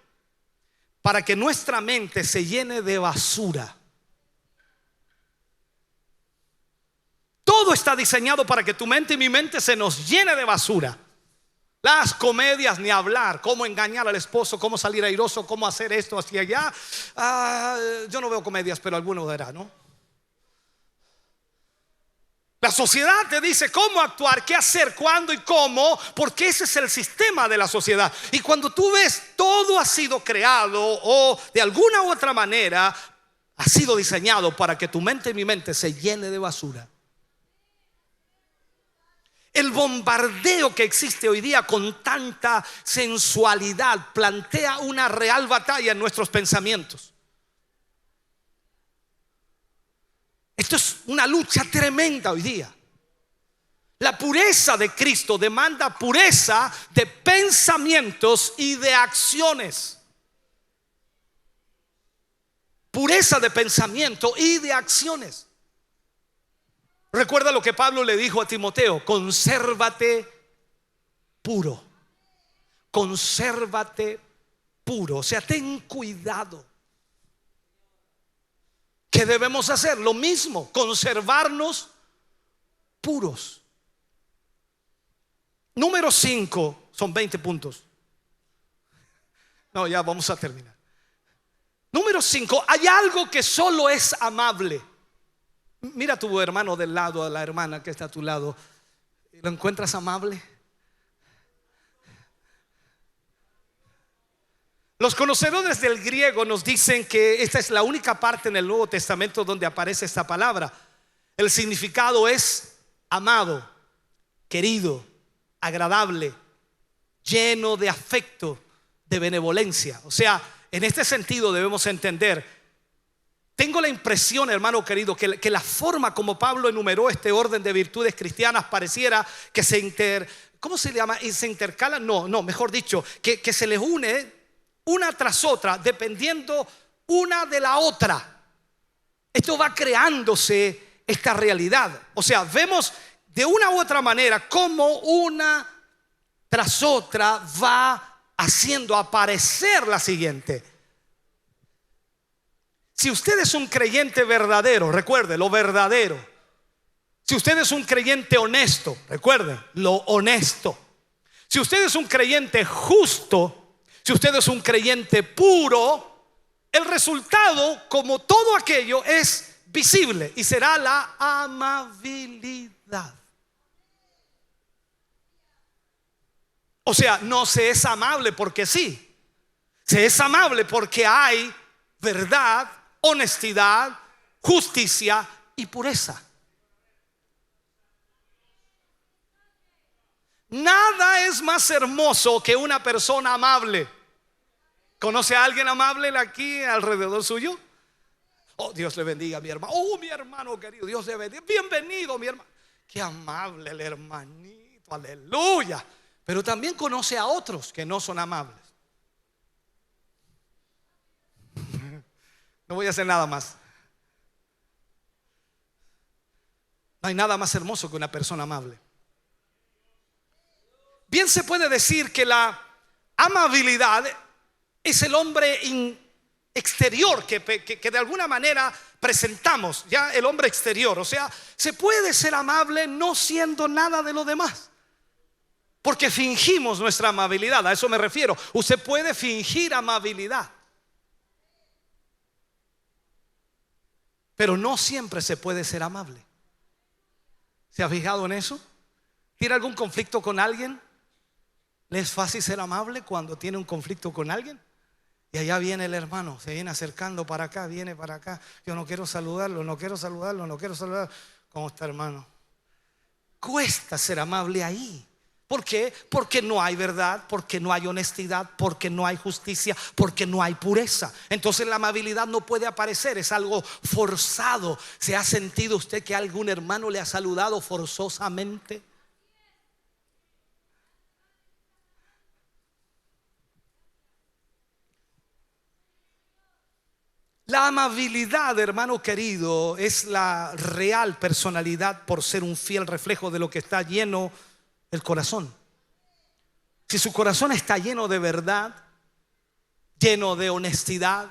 para que nuestra mente se llene de basura. Todo está diseñado para que tu mente y mi mente se nos llene de basura. Las comedias, ni hablar. Cómo engañar al esposo, cómo salir airoso, cómo hacer esto hacia allá. Yo no veo comedias, pero alguno verá, ¿no? La sociedad te dice cómo actuar, qué hacer, cuándo y cómo, porque ese es el sistema de la sociedad. Y cuando tú ves, todo ha sido creado o de alguna u otra manera ha sido diseñado para que tu mente y mi mente se llene de basura. El bombardeo que existe hoy día con tanta sensualidad plantea una real batalla en nuestros pensamientos. Esto es una lucha tremenda hoy día. La pureza de Cristo demanda pureza de pensamientos y de acciones. Pureza de pensamiento y de acciones. Recuerda lo que Pablo le dijo a Timoteo: consérvate puro. Consérvate puro. O sea, ten cuidado. ¿Qué debemos hacer? Lo mismo, conservarnos puros. Número 5, son 20 puntos. No, ya vamos a terminar. Número 5, hay algo que solo es amable. Mira a tu hermano del lado, a la hermana que está a tu lado. ¿Lo encuentras amable? Los conocedores del griego nos dicen que esta es la única parte en el Nuevo Testamento donde aparece esta palabra. El significado es amado, querido, agradable, lleno de afecto, de benevolencia. O sea, en este sentido debemos entender. Tengo la impresión, hermano querido, que la forma como Pablo enumeró este orden de virtudes cristianas pareciera que ¿cómo se llama? ¿Y se intercalan? No, mejor dicho, que se les une una tras otra, dependiendo una de la otra. Esto va creándose esta realidad. O sea, vemos de una u otra manera cómo una tras otra va haciendo aparecer la siguiente. Si usted es un creyente verdadero, recuerde lo verdadero. Si usted es un creyente honesto, recuerde lo honesto. Si usted es un creyente justo, si usted es un creyente puro, el resultado, como todo aquello, es visible y será la amabilidad. O sea, no se es amable porque sí, se es amable porque hay verdad, honestidad, justicia y pureza. Nada es más hermoso que una persona amable. ¿Conoce a alguien amable aquí alrededor suyo? Oh, Dios le bendiga, mi hermano. Oh, mi hermano querido, Dios le bendiga. Bienvenido, mi hermano. Qué amable el hermanito, aleluya. Pero también conoce a otros que no son amables. No voy a hacer nada más. No hay nada más hermoso que una persona amable. Bien se puede decir que la amabilidad es el hombre exterior que de alguna manera presentamos, ya el hombre exterior. O sea, se puede ser amable no siendo nada de lo demás, porque fingimos nuestra amabilidad. A eso me refiero. Usted puede fingir amabilidad. Pero no siempre se puede ser amable. ¿Se ha fijado en eso? ¿Tiene algún conflicto con alguien? ¿Le es fácil ser amable cuando tiene un conflicto con alguien? Y allá viene el hermano, se viene acercando para acá, viene para acá. Yo no quiero saludarlo, no quiero saludarlo, no quiero saludarlo. ¿Cómo está, hermano? Cuesta ser amable ahí. ¿Por qué? Porque no hay verdad, porque no hay honestidad, porque no hay justicia, porque no hay pureza. Entonces la amabilidad no puede aparecer, es algo forzado. ¿Se ha sentido usted que algún hermano le ha saludado forzosamente? La amabilidad, hermano querido, es la real personalidad por ser un fiel reflejo de lo que está lleno el corazón. Si su corazón está lleno de verdad, lleno de honestidad,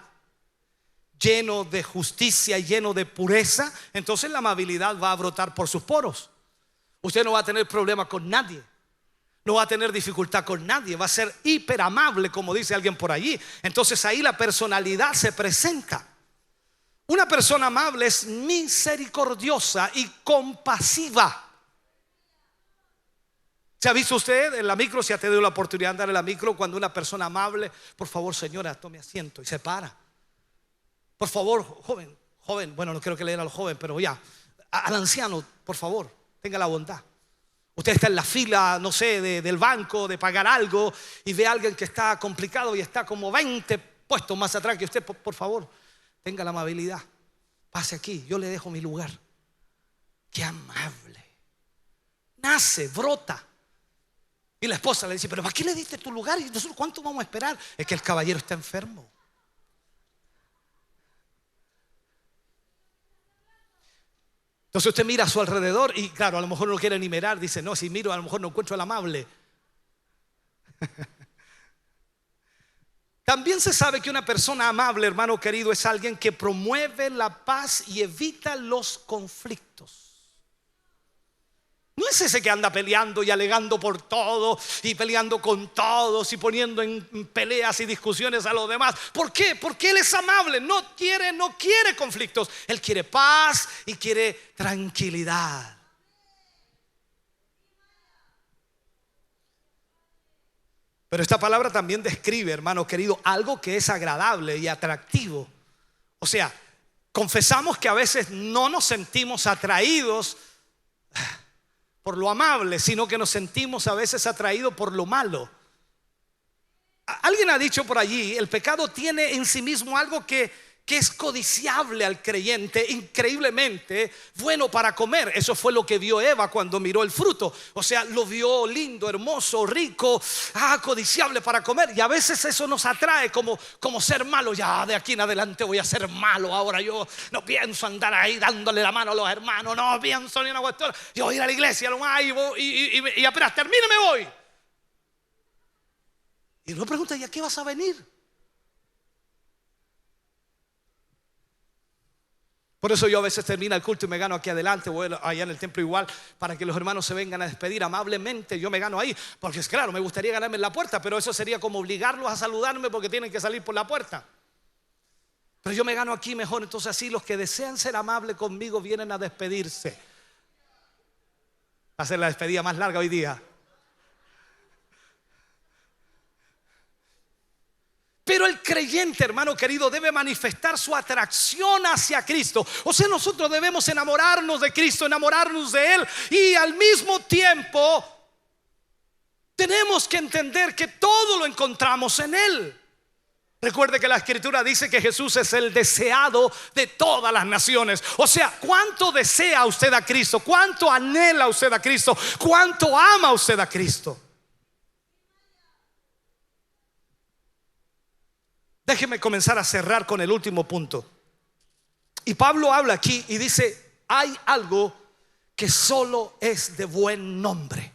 lleno de justicia, lleno de pureza, entonces la amabilidad va a brotar por sus poros. Usted no va a tener problema con nadie, no va a tener dificultad con nadie, va a ser hiper amable, como dice alguien por allí. Entonces ahí la personalidad se presenta. Una persona amable es misericordiosa y compasiva. ¿Se ha visto usted en la micro? Si ha tenido la oportunidad de andar en la micro, cuando una persona amable, por favor señora, tome asiento, y se para. Por favor, joven, bueno, no quiero que le den al joven, pero ya, al anciano, por favor, tenga la bondad. Usted está en la fila, no sé, del banco, de pagar algo, y ve a alguien que está complicado y está como 20 puestos más atrás que usted. Por favor, tenga la amabilidad, pase aquí, yo le dejo mi lugar. Qué amable. Nace, brota. Y la esposa le dice: pero ¿para qué le diste tu lugar? ¿Y nosotros cuánto vamos a esperar? Es que el caballero está enfermo. Entonces usted mira a su alrededor y claro, a lo mejor no quiere ni mirar. Dice: no, si miro a lo mejor no encuentro al amable. También se sabe que una persona amable, hermano querido, es alguien que promueve la paz y evita los conflictos. No es ese que anda peleando y alegando por todo y peleando con todos y poniendo en peleas y discusiones a los demás. ¿Por qué? Porque él es amable, no quiere conflictos. Él quiere paz y quiere tranquilidad. Pero esta palabra también describe, hermano querido, algo que es agradable y atractivo. O sea, confesamos que a veces no nos sentimos atraídos por lo amable, sino que nos sentimos a veces atraídos por lo malo. Alguien ha dicho por allí: el pecado tiene en sí mismo algo que es codiciable al creyente, increíblemente bueno para comer. Eso fue lo que vio Eva cuando miró el fruto. O sea, lo vio lindo, hermoso, rico, codiciable para comer. Y a veces eso nos atrae como ser malo. Ya de aquí en adelante voy a ser malo. Ahora yo no pienso andar ahí dándole la mano a los hermanos, no pienso ni una cuestión. Yo voy a ir a la iglesia nomás y apenas termine me voy. Y uno pregunta: ¿y a qué vas a venir? Por eso yo a veces termino el culto y me gano aquí adelante, voy allá en el templo igual, para que los hermanos se vengan a despedir amablemente. Yo me gano ahí, porque es claro, me gustaría ganarme en la puerta, pero eso sería como obligarlos a saludarme porque tienen que salir por la puerta. Pero yo me gano aquí mejor. Entonces así los que desean ser amables conmigo vienen a despedirse. Va a ser la despedida más larga hoy día. Pero el creyente, hermano querido, debe manifestar su atracción hacia Cristo. O sea, nosotros debemos enamorarnos de Cristo, enamorarnos de Él. Y al mismo tiempo tenemos que entender que todo lo encontramos en Él. Recuerde que la Escritura dice que Jesús es el deseado de todas las naciones. O sea, ¿cuánto desea usted a Cristo? ¿Cuánto anhela usted a Cristo? ¿Cuánto ama usted a Cristo? Déjeme comenzar a cerrar con el último punto. Y Pablo habla aquí y dice: hay algo que solo es de buen nombre.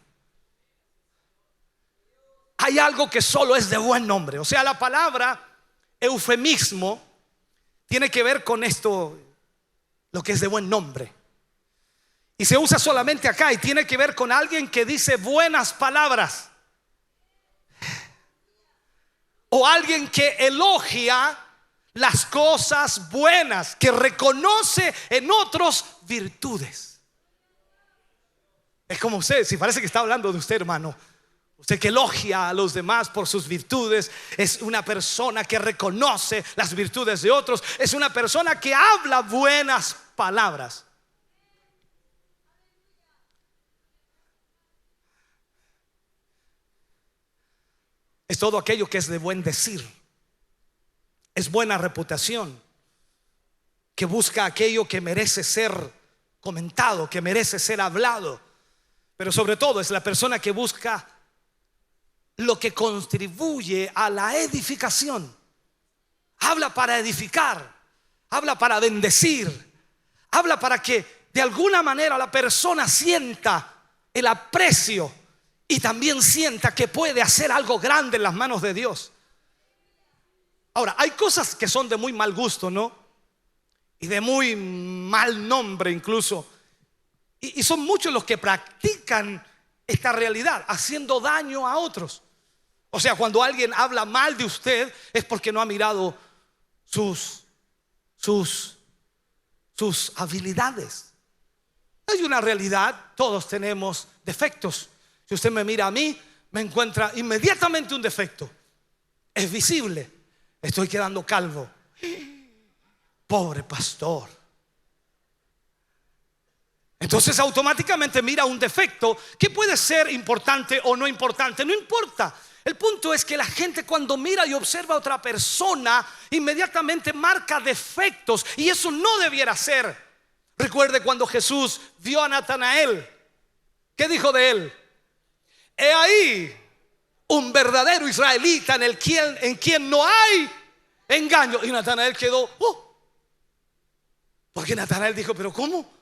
Hay algo que solo es de buen nombre. O sea, la palabra eufemismo tiene que ver con esto, lo que es de buen nombre. Y se usa solamente acá y tiene que ver con alguien que dice buenas palabras. O alguien que elogia las cosas buenas, que reconoce en otros virtudes. Es como usted, si parece que está hablando de usted, hermano. Usted que elogia a los demás por sus virtudes, es una persona que reconoce las virtudes de otros, es una persona que habla buenas palabras. Es todo aquello que es de buen decir, es buena reputación, que busca aquello que merece ser comentado, que merece ser hablado. Pero sobre todo es la persona que busca lo que contribuye a la edificación. Habla para edificar, habla para bendecir, habla para que de alguna manera la persona sienta el aprecio y también sienta que puede hacer algo grande en las manos de Dios. Ahora, hay cosas que son de muy mal gusto, ¿no? Y de muy mal nombre incluso. Y son muchos los que practican esta realidad, haciendo daño a otros. O sea, cuando alguien habla mal de usted, es porque no ha mirado sus habilidades. Hay una realidad, todos tenemos defectos. Si usted me mira a mí, me encuentra inmediatamente un defecto. Es visible. Estoy quedando calvo. Pobre pastor. Entonces automáticamente mira un defecto que puede ser importante o no importante. No importa. El punto es que la gente, cuando mira y observa a otra persona, inmediatamente marca defectos, y eso no debiera ser. Recuerde cuando Jesús vio a Natanael. ¿Qué dijo de él? He ahí un verdadero israelita en quien no hay engaño. Y Natanael quedó, porque Natanael dijo, pero ¿cómo?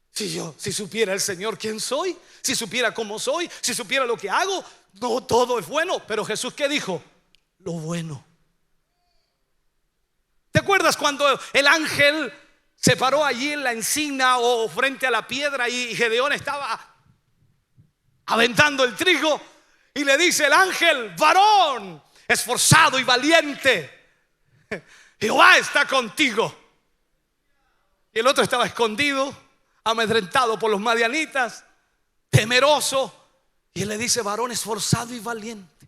Si supiera el Señor quién soy, si supiera cómo soy, si supiera lo que hago, no todo es bueno. Pero Jesús, ¿qué dijo? Lo bueno. ¿Te acuerdas cuando el ángel se paró allí en la encina o frente a la piedra y Gedeón estaba aventando el trigo? Y le dice el ángel, varón esforzado y valiente, Jehová está contigo. Y el otro estaba escondido, amedrentado por los madianitas, temeroso. Y él le dice, varón esforzado y valiente.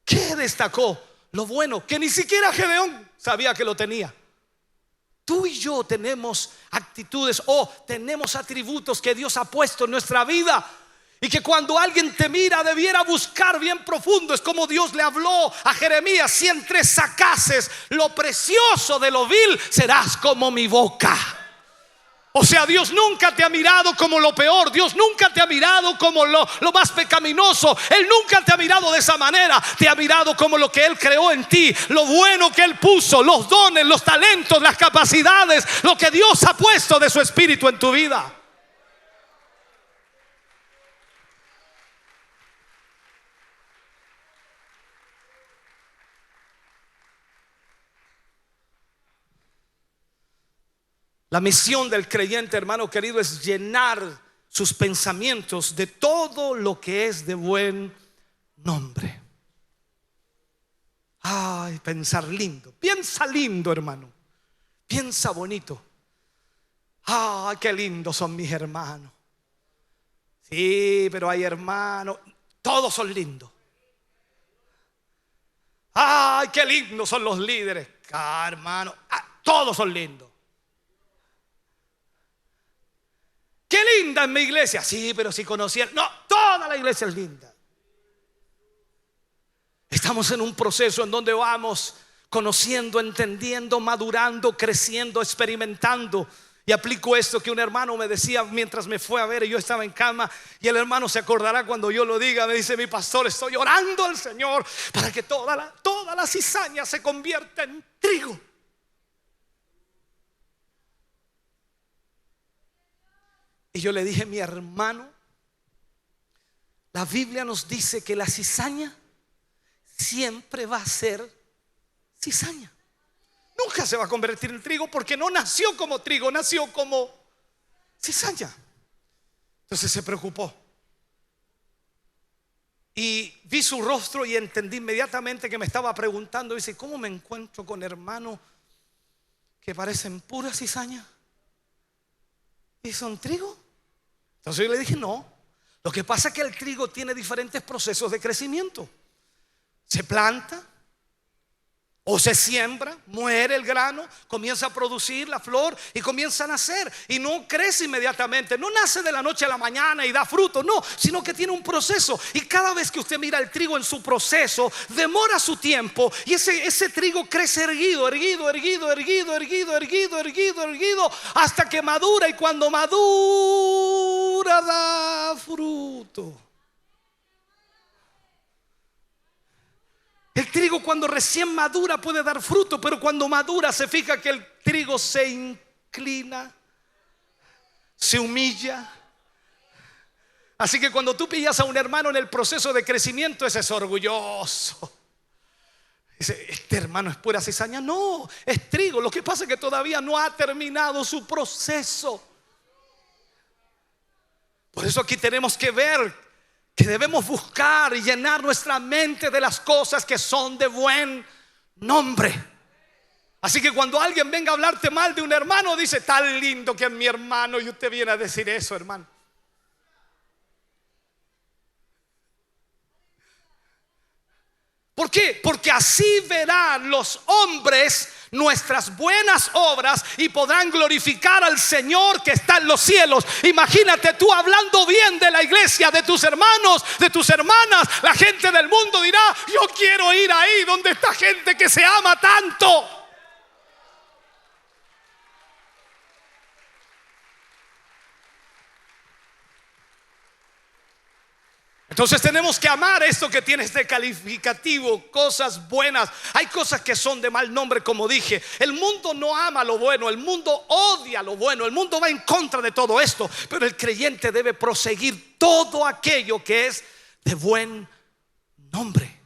¿Qué destacó? Lo bueno, que ni siquiera Gedeón sabía que lo tenía. Tú y yo tenemos actitudes o tenemos atributos que Dios ha puesto en nuestra vida, y que cuando alguien te mira debiera buscar bien profundo. Es como Dios le habló a Jeremías: si entre sacases lo precioso de lo vil, serás como mi boca. O sea, Dios nunca te ha mirado como lo peor. Dios nunca te ha mirado como lo más pecaminoso. Él nunca te ha mirado de esa manera. Te ha mirado como lo que Él creó en ti, lo bueno que Él puso, los dones, los talentos, las capacidades, lo que Dios ha puesto de su espíritu en tu vida. La misión del creyente, hermano querido, es llenar sus pensamientos de todo lo que es de buen nombre. Ay, pensar lindo. Piensa lindo, hermano. Piensa bonito. Ay, qué lindos son mis hermanos. Sí, pero hay hermanos, todos son lindos. Ay, qué lindos son los líderes. Hermano, todos son lindos. Qué linda es mi iglesia. Sí, pero si conocían. No, toda la iglesia es linda. Estamos en un proceso en donde vamos conociendo, entendiendo, madurando, creciendo, experimentando. Y aplico esto que un hermano me decía mientras me fue a ver y yo estaba en cama. Y el hermano se acordará cuando yo lo diga. Me dice: mi pastor, estoy orando al Señor para que toda la cizaña se convierta en trigo. Y yo le dije: mi hermano, la Biblia nos dice que la cizaña siempre va a ser cizaña. Nunca se va a convertir en trigo, porque no nació como trigo, nació como cizaña. Entonces se preocupó. Y vi su rostro y entendí inmediatamente que me estaba preguntando. Dice: ¿cómo me encuentro con hermanos que parecen pura cizaña y son trigo? Entonces yo le dije: no, lo que pasa es que el trigo tiene diferentes procesos de crecimiento. Se planta o se siembra, muere el grano, comienza a producir la flor y comienza a nacer. Y no crece inmediatamente, no nace de la noche a la mañana y da fruto, no, sino que tiene un proceso. Y cada vez que usted mira el trigo en su proceso, demora su tiempo. Y ese trigo crece erguido, hasta que madura. Y cuando madura, da fruto. El trigo cuando recién madura puede dar fruto, pero cuando madura se fija que el trigo se inclina, se humilla. Así que cuando tú pillas a un hermano en el proceso de crecimiento, ese es orgulloso. Dice: este hermano es pura cizaña. No, es trigo. Lo que pasa es que todavía no ha terminado su proceso. Por eso aquí tenemos que ver que debemos buscar y llenar nuestra mente de las cosas que son de buen nombre. Así que cuando alguien venga a hablarte mal de un hermano, dice: tan lindo que es mi hermano. Y usted viene a decir eso, hermano. ¿Por qué? Porque así verán los hombres nuestras buenas obras y podrán glorificar al Señor que está en los cielos. Imagínate tú hablando bien de la iglesia, de tus hermanos, de tus hermanas. La gente del mundo dirá: yo quiero ir ahí donde está gente que se ama tanto. Entonces tenemos que amar esto que tiene este calificativo, cosas buenas. Hay cosas que son de mal nombre, como dije. El mundo no ama lo bueno, el mundo odia lo bueno, el mundo va en contra de todo esto. Pero el creyente debe proseguir todo aquello que es de buen nombre.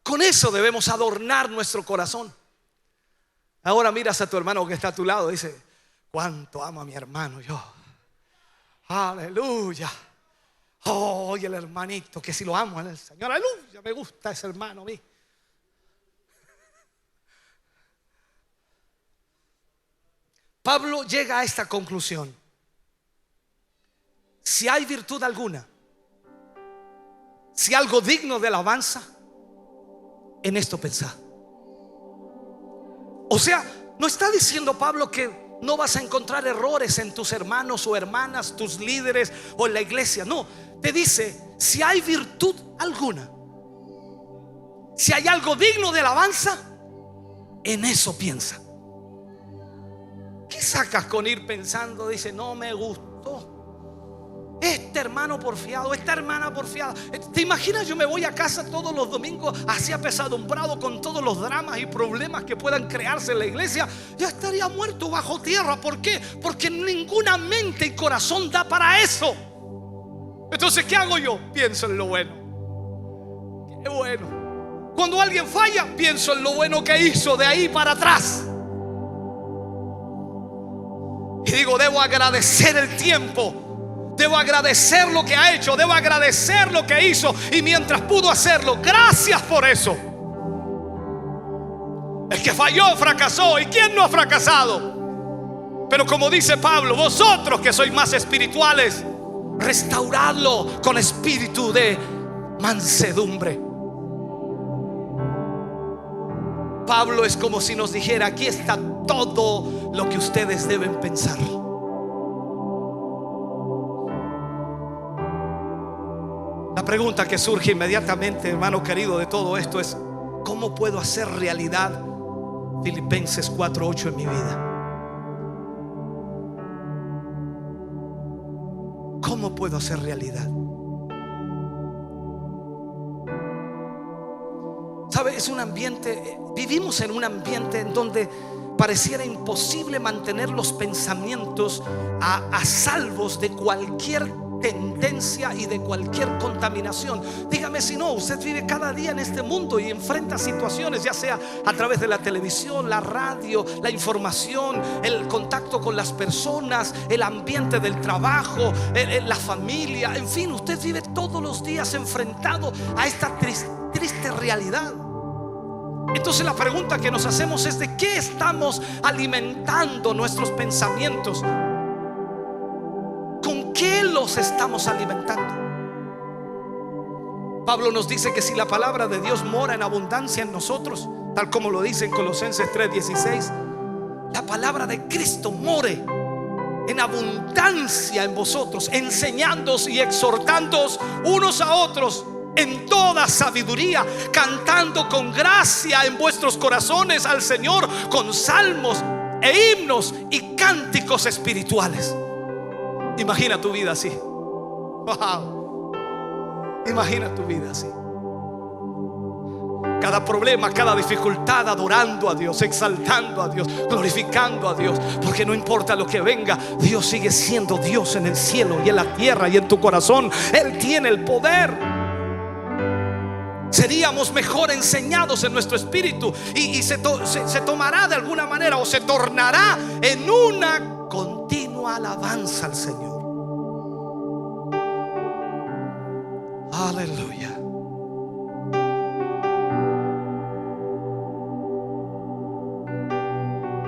Con eso debemos adornar nuestro corazón. Ahora miras a tu hermano que está a tu lado y dice: cuánto amo a mi hermano yo. Aleluya. Oh, y el hermanito, que si lo amo en el Señor, aleluya, me gusta ese hermano a mí. Pablo llega a esta conclusión: si hay virtud alguna, si algo digno de alabanza, en esto pensad. O sea, no está diciendo Pablo que no vas a encontrar errores en tus hermanos o hermanas, tus líderes o en la iglesia. No, te dice: si hay virtud alguna, si hay algo digno de alabanza, en eso piensa. ¿Qué sacas con ir pensando? Dice: no me gustó este hermano porfiado, esta hermana porfiada. ¿Te imaginas? Yo me voy a casa todos los domingos así apesadumbrado con todos los dramas y problemas que puedan crearse en la iglesia. Ya estaría muerto bajo tierra. ¿Por qué? Porque ninguna mente y corazón da para eso. Entonces, ¿qué hago yo? Pienso en lo bueno. Qué bueno. Cuando alguien falla, pienso en lo bueno que hizo de ahí para atrás. Y digo: debo agradecer el tiempo. Debo agradecer lo que ha hecho. Debo agradecer lo que hizo. Y mientras pudo hacerlo, gracias por eso. El que falló fracasó. ¿Y quién no ha fracasado? Pero como dice Pablo: vosotros que sois más espirituales, restauradlo con espíritu de mansedumbre. Pablo es como si nos dijera: aquí está todo lo que ustedes deben pensar. La pregunta que surge inmediatamente, hermano querido, de todo esto es: ¿cómo puedo hacer realidad Filipenses 4:8 en mi vida? ¿Cómo puedo hacer realidad? ¿Sabe? Es un ambiente, vivimos en un ambiente en donde pareciera imposible mantener los pensamientos a salvos de cualquier tendencia y de cualquier contaminación. Dígame si no, usted vive cada día en este mundo y enfrenta situaciones, ya sea a través de la televisión, la radio, la información, el contacto con las personas, el ambiente del trabajo, la familia, en fin, usted vive todos los días enfrentado a esta triste realidad. Entonces la pregunta que nos hacemos es: ¿de qué estamos alimentando nuestros pensamientos? ¿Con qué los estamos alimentando? Pablo nos dice que si la palabra de Dios mora en abundancia en nosotros, tal como lo dice en Colosenses 3:16, la palabra de Cristo more en abundancia en vosotros, enseñándoos y exhortándoos unos a otros en toda sabiduría, cantando con gracia en vuestros corazones al Señor con salmos e himnos y cánticos espirituales. Imagina tu vida así. Wow. Imagina tu vida así. Cada problema, cada dificultad, adorando a Dios, exaltando a Dios, glorificando a Dios, porque no importa lo que venga, Dios sigue siendo Dios en el cielo y en la tierra y en tu corazón. Él tiene el poder. Seríamos mejor enseñados en nuestro espíritu y se tomará de alguna manera, o se tornará en una continua alabanza al Señor. Aleluya.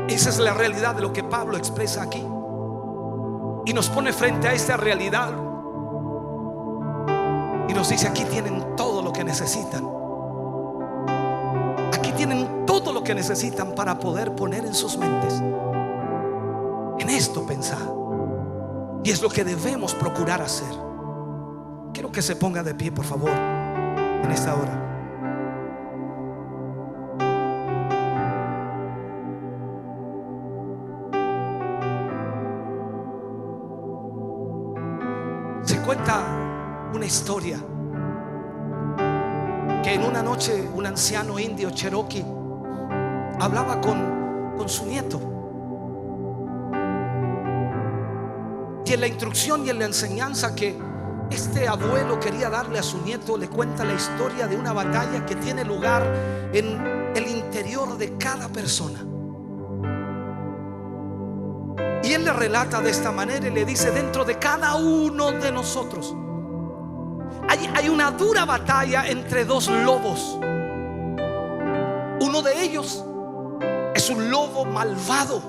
Esa es la realidad de lo que Pablo expresa aquí, y nos pone frente a esta realidad y nos dice: aquí tienen todo lo que necesitan. Aquí tienen todo lo que necesitan para poder poner en sus mentes en esto pensar. Y es lo que debemos procurar hacer. Quiero que se ponga de pie, por favor, en esta hora. Se cuenta una historia que en una noche un anciano indio cherokee hablaba con su nieto, y en la instrucción y en la enseñanza que este abuelo quería darle a su nieto, le cuenta la historia de una batalla que tiene lugar en el interior de cada persona. Y él le relata de esta manera y le dice: dentro de cada uno de nosotros hay una dura batalla entre dos lobos. Uno de ellos es un lobo malvado,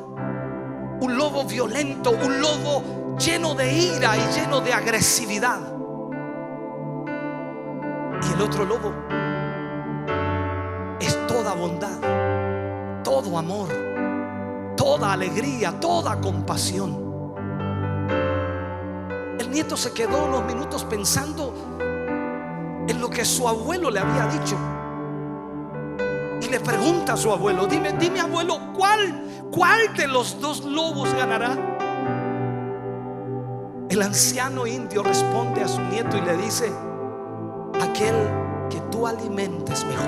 un lobo violento, un lobo lleno de ira y lleno de agresividad. Y el otro lobo es toda bondad, todo amor, toda alegría, toda compasión. El nieto se quedó unos minutos pensando en lo que su abuelo le había dicho, y le pregunta a su abuelo: dime abuelo, ¿cuál de los dos lobos ganará? El anciano indio responde a su nieto y le dice: aquel que tú alimentes mejor,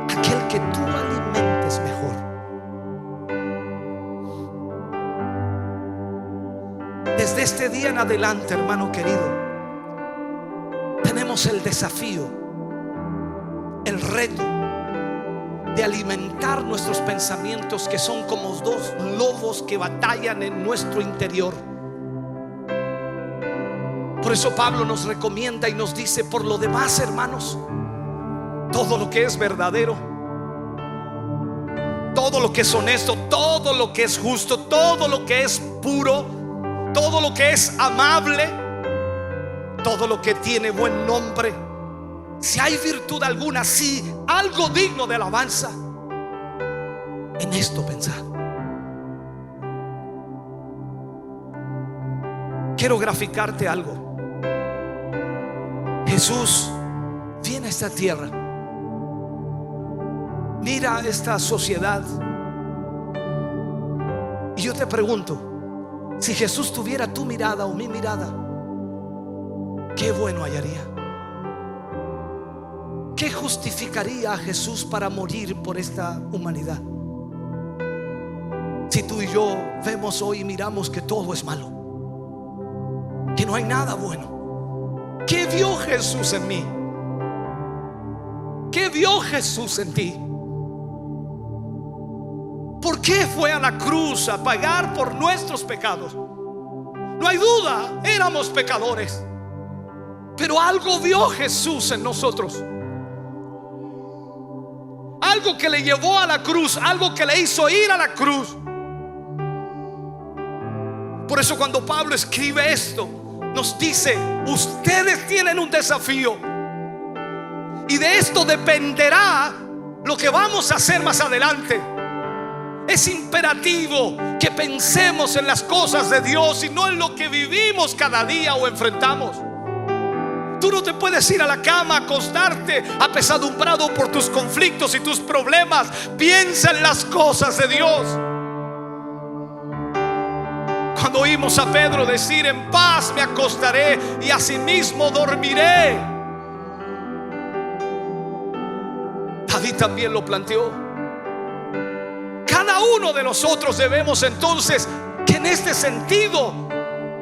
aquel que tú alimentes mejor. Desde este día en adelante, hermano querido, tenemos el desafío, el reto de alimentar nuestros pensamientos, que son como dos lobos que batallan en nuestro interior. Por eso Pablo nos recomienda y nos dice: por lo demás, hermanos, todo lo que es verdadero, todo lo que es honesto, todo lo que es justo, todo lo que es puro, todo lo que es amable, todo lo que tiene buen nombre, si hay virtud alguna, si algo digno de alabanza, en esto pensar. Quiero graficarte algo. Jesús viene a esta tierra, mira esta sociedad, y yo te pregunto: si Jesús tuviera tu mirada o mi mirada, ¿qué bueno hallaría? ¿Qué justificaría a Jesús para morir por esta humanidad? Si tú y yo vemos hoy y miramos que todo es malo, que no hay nada bueno. ¿Qué vio Jesús en mí? ¿Qué vio Jesús en ti? ¿Por qué fue a la cruz a pagar por nuestros pecados? No hay duda, éramos pecadores, pero algo vio Jesús en nosotros. Algo que le llevó a la cruz, algo que le hizo ir a la cruz. Por eso cuando Pablo escribe esto, nos dice: ustedes tienen un desafío, y de esto dependerá lo que vamos a hacer más adelante. Es imperativo que pensemos en las cosas de Dios y no en lo que vivimos cada día o enfrentamos. Tú no te puedes ir a la cama, acostarte apesadumbrado por tus conflictos y tus problemas. Piensa en las cosas de Dios. Cuando oímos a Pedro decir: en paz me acostaré y asimismo dormiré, David también lo planteó. Cada uno de nosotros debemos entonces, que en este sentido,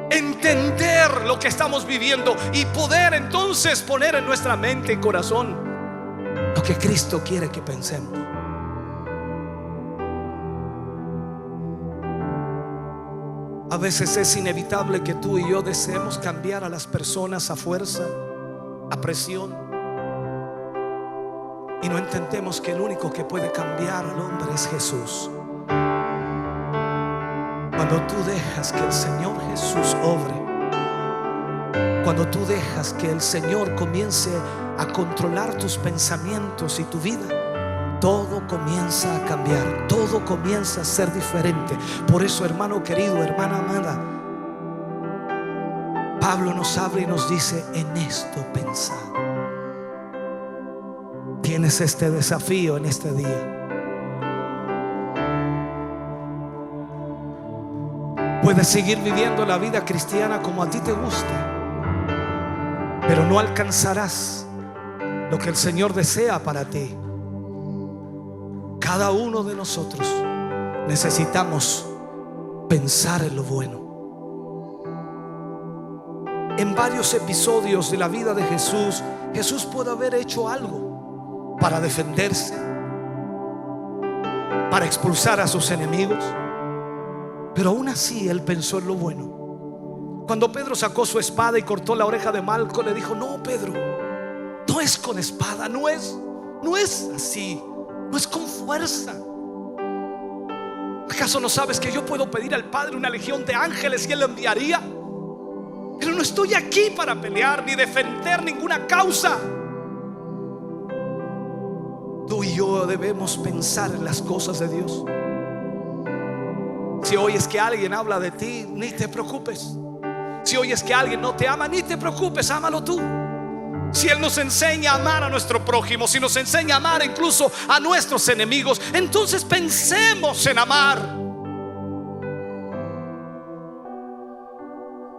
entender lo que estamos viviendo y poder entonces poner en nuestra mente y corazón lo que Cristo quiere que pensemos. A veces es inevitable que tú y yo deseemos cambiar a las personas a fuerza, a presión, y no entendemos que el único que puede cambiar al hombre es Jesús. Cuando tú dejas que el Señor Jesús obre, cuando tú dejas que el Señor comience a controlar tus pensamientos y tu vida, todo comienza a cambiar, todo comienza a ser diferente. Por eso, hermano querido, hermana amada, Pablo nos habla y nos dice: en esto pensad. Tienes este desafío en este día. Puedes seguir viviendo la vida cristiana como a ti te guste, pero no alcanzarás lo que el Señor desea para ti. Cada uno de nosotros necesitamos pensar en lo bueno. En varios episodios de la vida de Jesús, Jesús puede haber hecho algo para defenderse, para expulsar a sus enemigos, pero aún así él pensó en lo bueno. Cuando Pedro sacó su espada y cortó la oreja de Malco, le dijo: no, Pedro, no es con espada, no es así, no es con fuerza. ¿Acaso no sabes que yo puedo pedir al Padre una legión de ángeles y Él lo enviaría? Pero no estoy aquí para pelear ni defender ninguna causa. Tú y yo debemos pensar en las cosas de Dios. Si oyes que alguien habla de ti, ni te preocupes. Si oyes que alguien no te ama, ni te preocupes, ámalo tú. Si Él nos enseña a amar a nuestro prójimo, si nos enseña a amar incluso a nuestros enemigos, entonces pensemos en amar.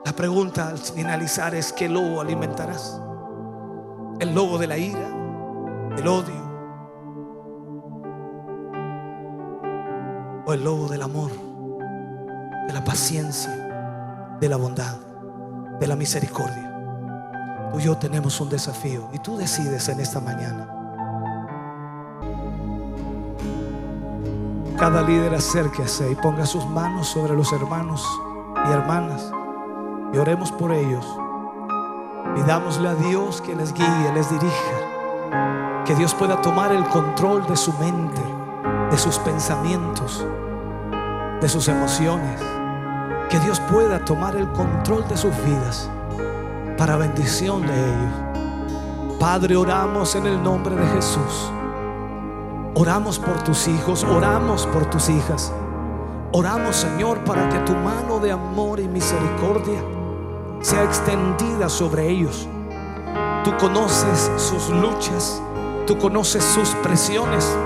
La pregunta al finalizar es: ¿qué lobo alimentarás? ¿El lobo de la ira, del odio, o el lobo del amor, de la paciencia, de la bondad, de la misericordia? Tú y yo tenemos un desafío y tú decides en esta mañana. Cada líder acérquese y ponga sus manos sobre los hermanos y hermanas y oremos por ellos. Pidámosle a Dios que les guíe, les dirija, que Dios pueda tomar el control de su mente, de sus pensamientos, de sus emociones, que Dios pueda tomar el control de sus vidas para bendición de ellos. Padre, oramos en el nombre de Jesús. Oramos por tus hijos, oramos por tus hijas. Oramos, Señor, para que tu mano de amor y misericordia sea extendida sobre ellos. Tú conoces sus luchas, tú conoces sus presiones,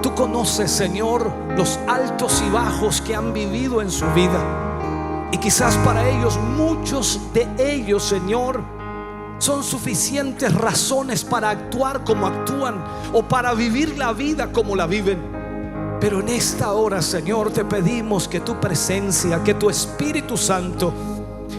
tú conoces, Señor, los altos y bajos que han vivido en su vida. Y quizás para ellos, muchos de ellos, Señor, son suficientes razones para actuar como actúan o para vivir la vida como la viven. Pero en esta hora, Señor, te pedimos que tu presencia, que tu Espíritu Santo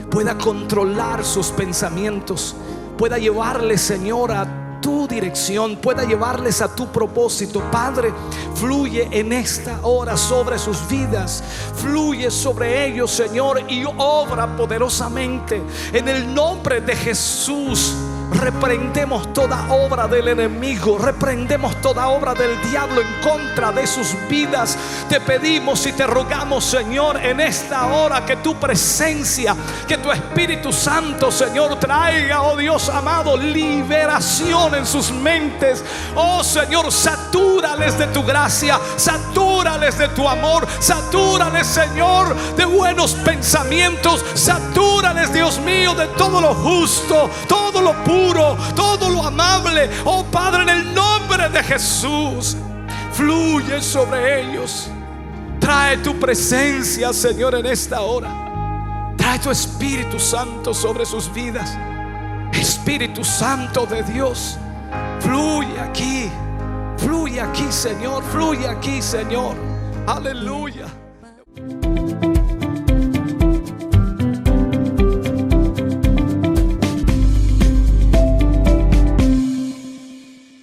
pueda controlar sus pensamientos, pueda llevarles, Señor, a tu dirección, pueda llevarles a tu propósito. Padre, fluye en esta hora sobre sus vidas, fluye sobre ellos, Señor, y obra poderosamente. En el nombre de Jesús reprendemos toda obra del enemigo, reprendemos toda obra del diablo en contra de sus vidas. Te pedimos y te rogamos, Señor, en esta hora que tu presencia, que tu Espíritu Santo, Señor, traiga, oh Dios amado, liberación en sus mentes. Oh Señor, satúrales de tu gracia, satúrales de tu amor, satúrales, Señor, de buenos pensamientos, satúrales, Dios mío, de todo lo justo, todo lo puro, todo lo amable. Oh Padre, en el nombre de Jesús, fluye sobre ellos. Trae tu presencia, Señor, en esta hora. Trae tu Espíritu Santo sobre sus vidas. Espíritu Santo de Dios, fluye aquí, Señor, fluye aquí, Señor. Aleluya.